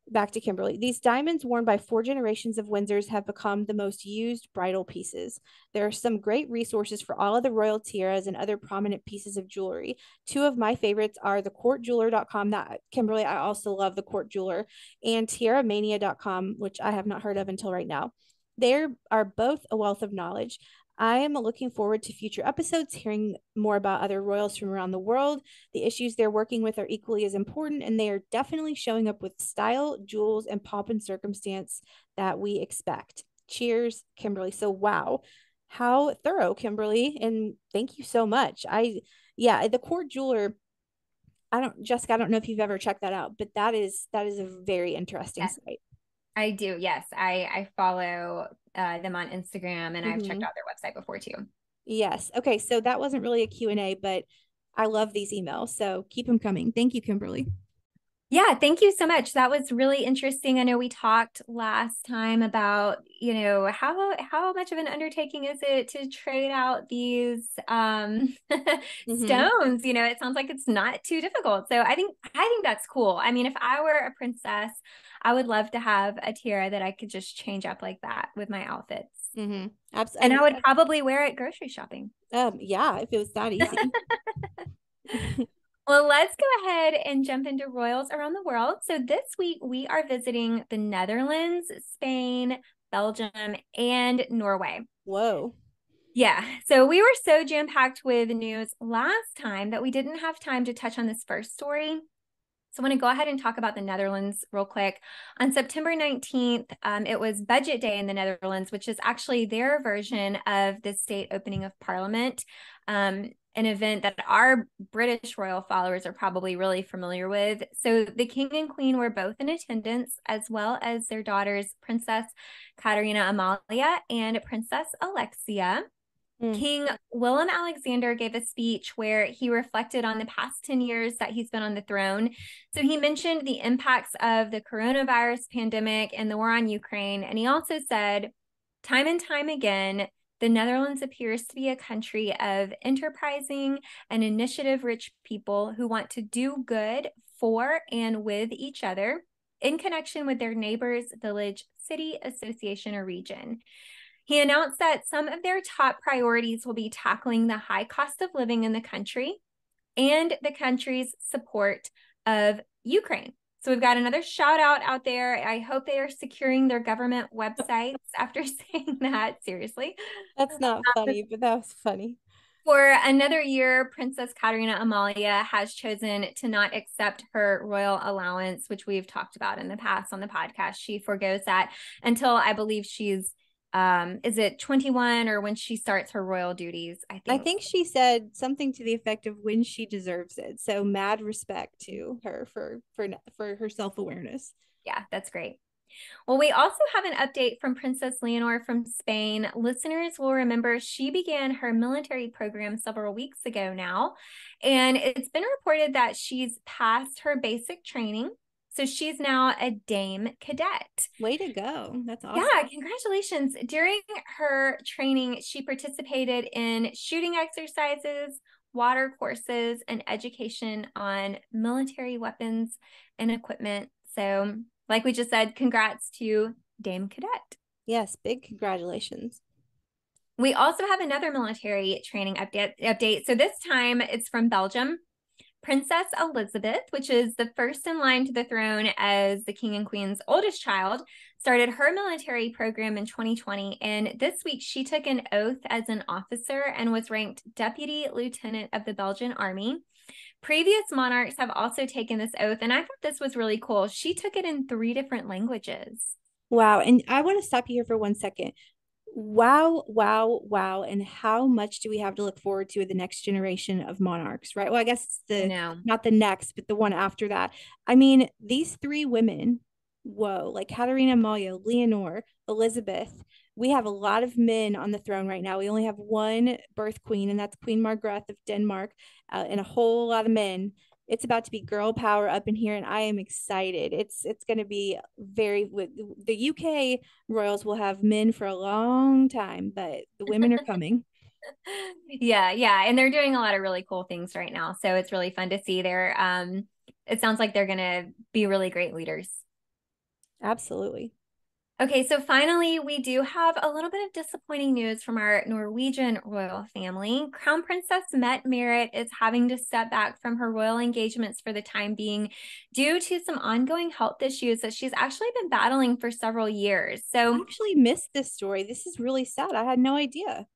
Back to Kimberly. These diamonds worn by 4 generations of Windsors have become the most used bridal pieces. There are some great resources for all of the royal tiaras and other prominent pieces of jewelry. Two of my favorites are thecourtjeweler.com. That Kimberly, I also love the Court Jeweler, and tiaramania.com, which I have not heard of until right now. They are both a wealth of knowledge. I am looking forward to future episodes, hearing more about other royals from around the world. The issues they're working with are equally as important, and they are definitely showing up with style, jewels, and pomp and circumstance that we expect. Cheers, Kimberly. So, wow, how thorough, Kimberly, and thank you so much. Yeah, the Court Jeweler. Jessica, I don't know if you've ever checked that out, but that is a very interesting Yes, site. I do. Yes, I follow them on Instagram, and I've checked Mm-hmm. out their website before too. Yes. Okay. So that wasn't really a Q&A, but I love these emails. So keep them coming. Thank you, Kimberly. Yeah, thank you so much. That was really interesting. I know we talked last time about, how much of an undertaking is it to trade out these Mm-hmm. stones? It sounds like it's not too difficult. So I think that's cool. I mean, if I were a princess, I would love to have a tiara that I could just change up like that with my outfits. Mm-hmm. And I Absolutely. would probably wear it grocery shopping. Yeah, if it was that easy. Well, let's go ahead and jump into royals around the world. So this week we are visiting the Netherlands, Spain, Belgium, and Norway. Whoa. Yeah, so we were so jam-packed with news last time that we didn't have time to touch on this first story. So I want to go ahead and talk about the Netherlands real quick. On September 19th, it was Budget Day in the Netherlands, which is actually their version of the state opening of Parliament, an event that our British royal followers are probably really familiar with. So the king and queen were both in attendance, as well as their daughters, Princess Katerina Amalia and Princess Alexia. Mm. King Willem Alexander gave a speech where he reflected on the past 10 years that he's been on the throne. So he mentioned the impacts of the coronavirus pandemic and the war on Ukraine. And he also said, time and time again, the Netherlands appears to be a country of enterprising and initiative rich people who want to do good for and with each other in connection with their neighbors, village, city, association, or region. He announced that some of their top priorities will be tackling the high cost of living in the country and the country's support of Ukraine. So we've got another shout out there. I hope they are securing their government websites after saying that. Seriously. That's not funny, but that was funny. For another year, Princess Katerina Amalia has chosen to not accept her royal allowance, which we've talked about in the past on the podcast. She forgoes that until I believe she's is it 21 or when she starts her royal duties, I I think. think she said something to the effect of when she deserves it. So mad respect to her for her self-awareness. Yeah, that's great. Well, we also have an update from Princess Leonor from Spain. Listeners will remember she began her military program several weeks ago now, and it's been reported that she's passed her basic training. So she's now a Dame Cadet. Way to go. That's awesome. Yeah, congratulations. During her training, she participated in shooting exercises, water courses, and education on military weapons and equipment. So, like we just said, congrats to Dame Cadet. Yes, big congratulations. We also have another military training update. So this time it's from Belgium. Princess Elizabeth, which is the first in line to the throne as the king and queen's oldest child, started her military program in 2020. And this week she took an oath as an officer and was ranked deputy lieutenant of the Belgian army. Previous monarchs have also taken this oath, and I thought this was really cool. She took it in 3 different languages. Wow. And I want to stop you here for 1 second. Wow, wow, wow. And how much do we have to look forward to with the next generation of monarchs, right? Well, I guess it's I the know. not the next, but the one after that. I mean, these three women, whoa, like Katerina Amalia, Leonor, Elizabeth. We have a lot of men on the throne right now. We only have one birth queen, and that's Queen Margrethe of Denmark, and a whole lot of men. It's about to be girl power up in here, and I am excited. It's going to be very with the UK royals will have men for a long time, but the women are coming. Yeah, yeah. And they're doing a lot of really cool things right now. So it's really fun to see. It sounds like they're gonna be really great leaders. Absolutely. Okay, so finally, we do have a little bit of disappointing news from our Norwegian royal family. Crown Princess Mette Merritt is having to step back from her royal engagements for the time being due to some ongoing health issues that she's actually been battling for several years. I So actually missed this story. This is really sad. I had no idea.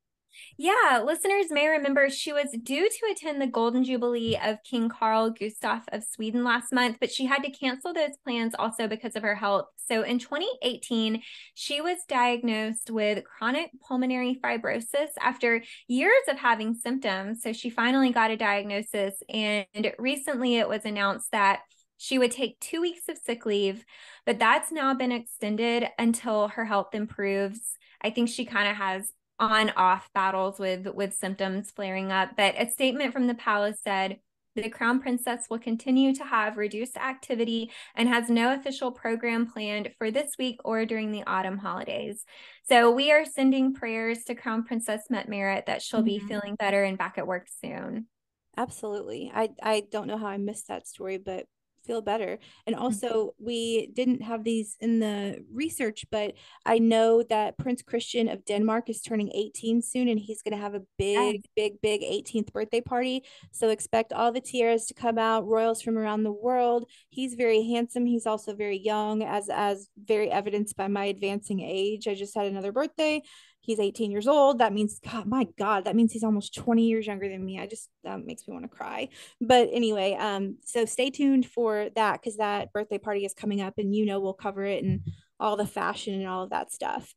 yeah, listeners may remember she was due to attend the Golden Jubilee of King Carl Gustaf of Sweden last month, but she had to cancel those plans also because of her health. So in 2018, she was diagnosed with chronic pulmonary fibrosis after years of having symptoms. So she finally got a diagnosis, and recently it was announced that she would take 2 weeks of sick leave, but that's now been extended until her health improves. I think she kind of has on off battles with symptoms flaring up, but a statement from the palace said the crown princess will continue to have reduced activity and has no official program planned for this week or during the autumn holidays. So we are sending prayers to Crown Princess Mette Merritt that she'll be Mhm. feeling better and back at work soon. Absolutely. I don't know how I missed that story, but feel better. And also, we didn't have these in the research, but I know that Prince Christian of Denmark is turning 18 soon, and he's going to have a Yes. big, big, big 18th birthday party. So expect all the tiaras to come out, royals from around the world. He's very handsome. He's also very young, as very evidenced by my advancing age. I just had another birthday. He's 18 years old. That means, God, my God, that means he's almost 20 years younger than me. I just, that makes me want to cry. But anyway, so stay tuned for that because that birthday party is coming up, and we'll cover it and all the fashion and all of that stuff.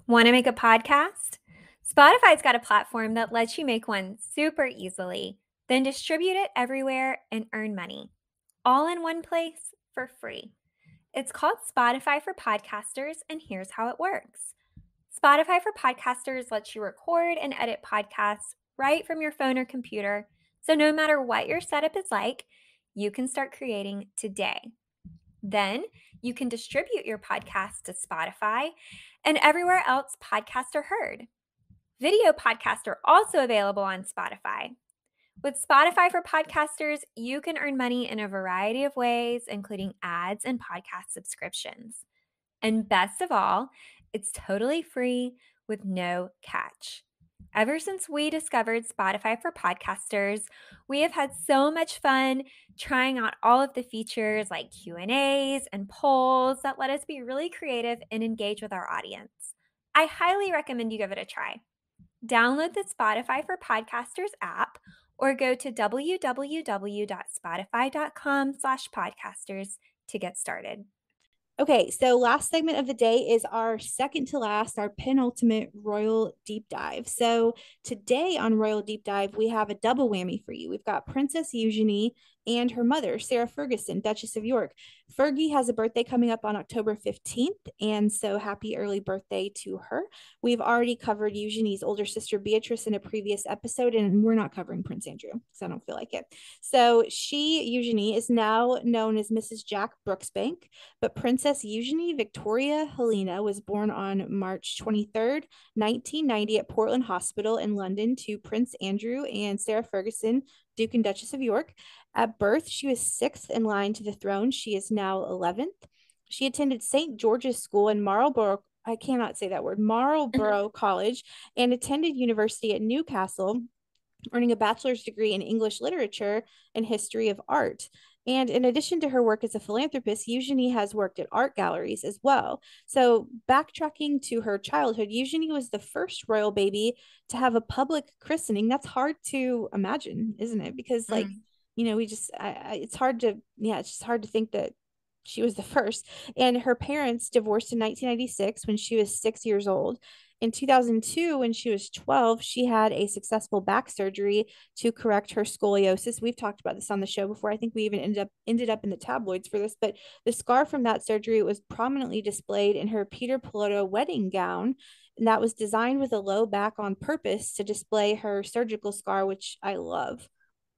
Want to make a podcast? Spotify's got a platform that lets you make one super easily, then distribute it everywhere and earn money, all in one place for free. It's called Spotify for Podcasters, and here's how it works. Spotify for Podcasters lets you record and edit podcasts right from your phone or computer. So no matter what your setup is like, you can start creating today. Then you can distribute your podcast to Spotify and everywhere else podcasts are heard. Video podcasts are also available on Spotify. With Spotify for Podcasters, you can earn money in a variety of ways, including ads and podcast subscriptions. And best of all, it's totally free with no catch. Ever since we discovered Spotify for Podcasters, we have had so much fun trying out all of the features like Q&As and polls that let us be really creative and engage with our audience. I highly recommend you give it a try. Download the Spotify for Podcasters app or go to www.spotify.com/podcasters to get started. Okay, so last segment of the day is our second to last, our penultimate Royal Deep Dive. So today on Royal Deep Dive, we have a double whammy for you. We've got Princess Eugenie and her mother, Sarah Ferguson, Duchess of York. Fergie has a birthday coming up on October 15th, and so happy early birthday to her. We've already covered Eugenie's older sister, Beatrice, in a previous episode, and we're not covering Prince Andrew because I don't feel like it. So Eugenie, is now known as Mrs. Jack Brooksbank. But Princess Eugenie Victoria Helena was born on March 23rd, 1990, at Portland Hospital in London to Prince Andrew and Sarah Ferguson, Duke and Duchess of York. At birth, she was sixth in line to the throne. She is now 11th. She attended St. George's School in Marlborough. I cannot say that word, Marlborough College, and attended university at Newcastle, earning a bachelor's degree in English literature and history of art. And in addition to her work as a philanthropist, Eugenie has worked at art galleries as well. So, backtracking to her childhood, Eugenie was the first royal baby to have a public christening. That's hard to imagine, isn't it? Because, like, Mm. we just, it's hard to, yeah, it's just hard to think that She was the first. And her parents divorced in 1996 when she was 6 years old. In 2002, when she was 12, she had a successful back surgery to correct her scoliosis. We've talked about this on the show before. I think we even ended up in the tabloids for this, but the scar from that surgery was prominently displayed in her Peter Pilotto wedding gown. And that was designed with a low back on purpose to display her surgical scar, which I love.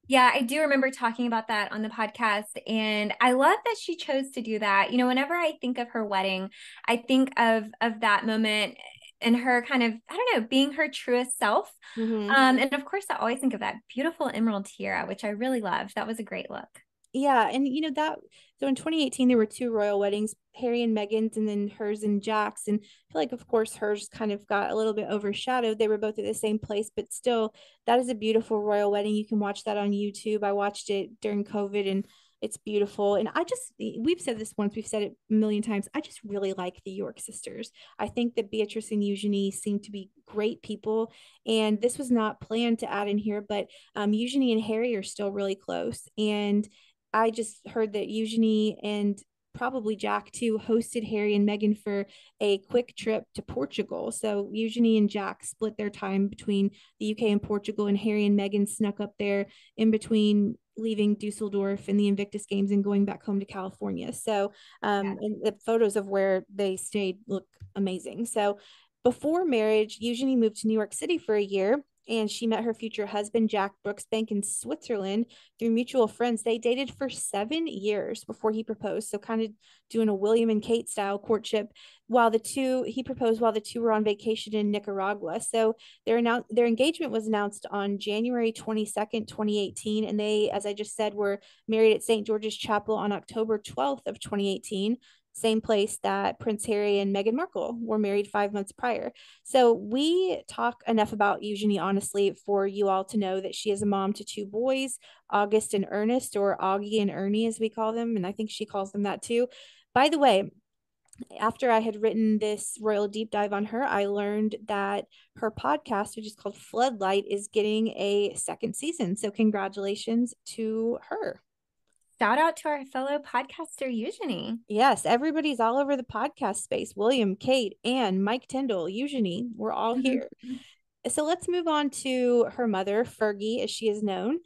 Yeah, I do remember talking about that on the podcast. And I love that she chose to do that. Whenever I think of her wedding, I think of that moment and her kind of, I don't know, being her truest self. Mm-hmm. And of course, I always think of that beautiful emerald tiara, which I really loved. That was a great look. Yeah, and that so in 2018 there were two royal weddings, Harry and Meghan's, and then hers and Jack's. And I feel like, of course, hers kind of got a little bit overshadowed. They were both at the same place, but still, that is a beautiful royal wedding. You can watch that on YouTube. I watched it during COVID, and it's beautiful. And we've said this once, we've said it a million times. I just really like the York sisters. I think that Beatrice and Eugenie seem to be great people, and this was not planned to add in here, but Eugenie and Harry are still really close, and I just heard that Eugenie and probably Jack too hosted Harry and Meghan for a quick trip to Portugal. So Eugenie and Jack split their time between the UK and Portugal, and Harry and Meghan snuck up there in between leaving Dusseldorf and the Invictus Games and going back home to California. So, Yeah. and the photos of where they stayed look amazing. So, before marriage, Eugenie moved to New York City for a year, and she met her future husband, Jack Brooksbank, in Switzerland through mutual friends. They dated for 7 years before he proposed. So, kind of doing a William and Kate style courtship, he proposed while the two were on vacation in Nicaragua. So, their engagement was announced on January 22nd, 2018. And they, as I just said, were married at St. George's Chapel on October 12th of 2018, same place that Prince Harry and Meghan Markle were married 5 months prior. So we talk enough about Eugenie, honestly, for you all to know that she is a mom to two boys, August and Ernest, or Augie and Ernie, as we call them. And I think she calls them that too. By the way, after I had written this royal deep dive on her, I learned that her podcast, which is called Floodlight, is getting a second season. So congratulations to her. Shout out to our fellow podcaster, Eugenie. Yes, everybody's all over the podcast space. William, Kate, Anne, Mike Tyndall, Eugenie, we're all here. So let's move on to her mother, Fergie, as she is known.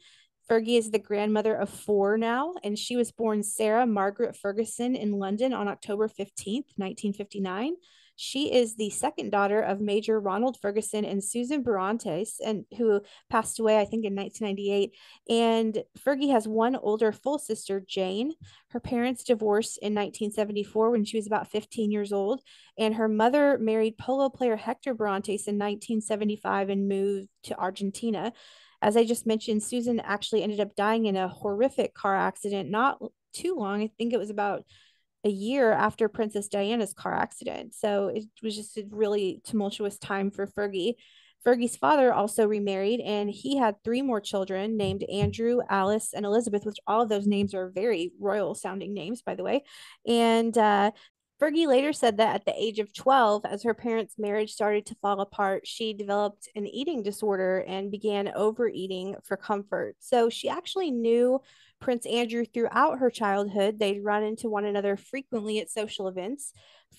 Fergie is the grandmother of four now, and she was born Sarah Margaret Ferguson in London on October 15th, 1959. She is the second daughter of Major Ronald Ferguson and Susan Barantes, and who passed away, I think, in 1998. And Fergie has one older full sister, Jane. Her parents divorced in 1974 when she was about 15 years old, and her mother married polo player Hector Barantes in 1975 and moved to Argentina. As I just mentioned, Susan actually ended up dying in a horrific car accident not too long. I think it was about a year after Princess Diana's car accident. So it was just a really tumultuous time for Fergie. Fergie's father also remarried, and he had three more children named Andrew, Alice, and Elizabeth, which all of those names are very royal sounding names, by the way. And Fergie later said that at the age of 12, as her parents' marriage started to fall apart, she developed an eating disorder and began overeating for comfort. So she actually knew Prince Andrew throughout her childhood. They'd run into one another frequently at social events.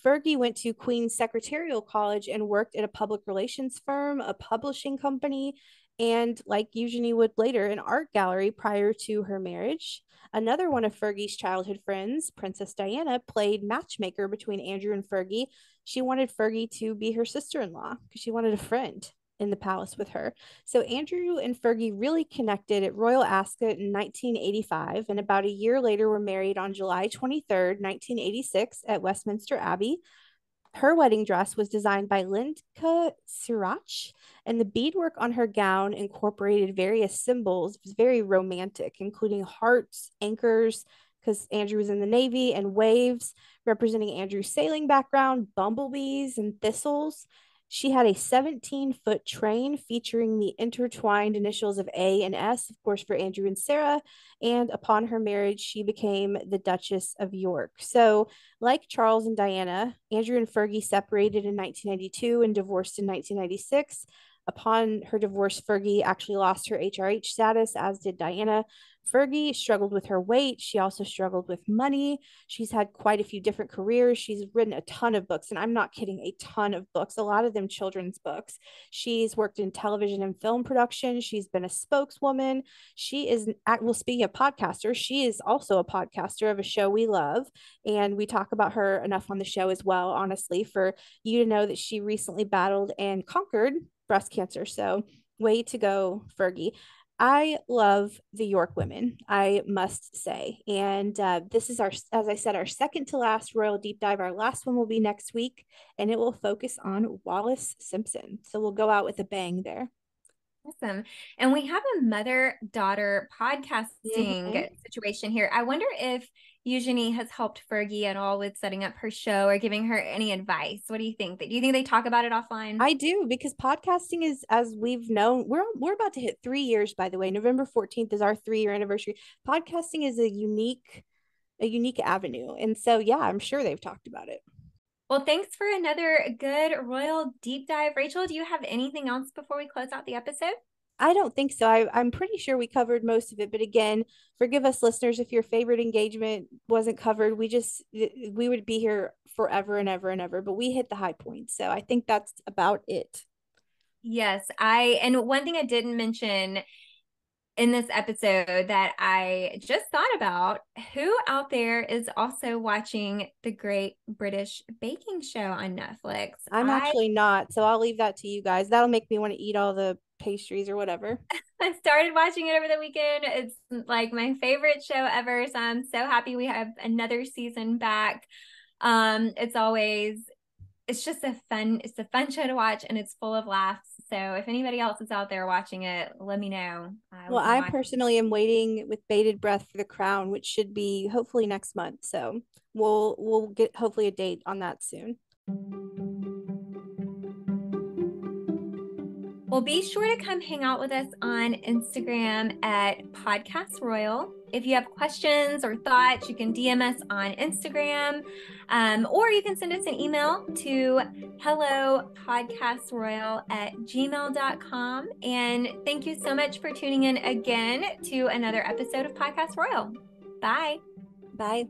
Fergie went to Queen's Secretarial College and worked at a public relations firm, a publishing company, and, like Eugenie would later, an art gallery prior to her marriage. Another one of Fergie's childhood friends, Princess Diana, played matchmaker between Andrew and Fergie. She wanted Fergie to be her sister in law because she wanted a friend in the palace with her. So Andrew and Fergie really connected at Royal Ascot in 1985, and about a year later were married on July 23rd, 1986 at Westminster Abbey. Her wedding dress was designed by Linka Sirach, and the beadwork on her gown incorporated various symbols. It was very romantic, including hearts, anchors, because Andrew was in the Navy, and waves representing Andrew's sailing background, bumblebees, and thistles. She had a 17-foot train featuring the intertwined initials of A and S, of course, for Andrew and Sarah. And upon her marriage, she became the Duchess of York. So, like Charles and Diana, Andrew and Fergie separated in 1992 and divorced in 1996. Upon her divorce, Fergie actually lost her HRH status, as did Diana. Fergie struggled with her weight. She also struggled with money. She's had quite a few different careers. She's written a ton of books, and I'm not kidding, a ton of books, a lot of them children's books. She's worked in television and film production. She's been a spokeswoman. She is, well, speaking of podcasters, she is also a podcaster of a show we love. And we talk about her enough on the show as well, honestly, for you to know that she recently battled and conquered breast cancer. So, way to go, Fergie. I love the York women, I must say. And this is our, as I said, our second to last royal deep dive. Our last one will be next week, and it will focus on Wallis Simpson. So we'll go out with a bang there. Awesome. And we have a mother-daughter podcasting situation here. I wonder if Eugenie has helped Fergie at all with setting up her show or giving her any advice. What do you think? Do you think they talk about it offline? I do, because podcasting is, as we've known, we're about to hit 3 years, by the way. November 14th is our 3-year anniversary. Podcasting is a unique avenue. And so yeah, I'm sure they've talked about it. Well, thanks for another good royal deep dive. Rachel, do you have anything else before we close out the episode? I don't think so. I'm pretty sure we covered most of it. But again, forgive us, listeners, if your favorite engagement wasn't covered. We would be here forever and ever and ever. But we hit the high points. So I think that's about it. Yes, and one thing I didn't mention in this episode that I just thought about, who out there is also watching the Great British Baking Show on Netflix? I'm actually not, so I'll leave that to you guys. That'll make me want to eat all the pastries or whatever. I started watching it over the weekend. It's like my favorite show ever, so I'm so happy we have another season back. It's just a fun show to watch, and it's full of laughs. So if anybody else is out there watching it, let me know. Well, I personally am waiting with bated breath for The Crown, which should be hopefully next month. So we'll get hopefully a date on that soon. Well, be sure to come hang out with us on Instagram at Podcast Royal. If you have questions or thoughts, you can DM us on Instagram, or you can send us an email to hellopodcastroyal@gmail.com. And thank you so much for tuning in again to another episode of Podcast Royal. Bye. Bye.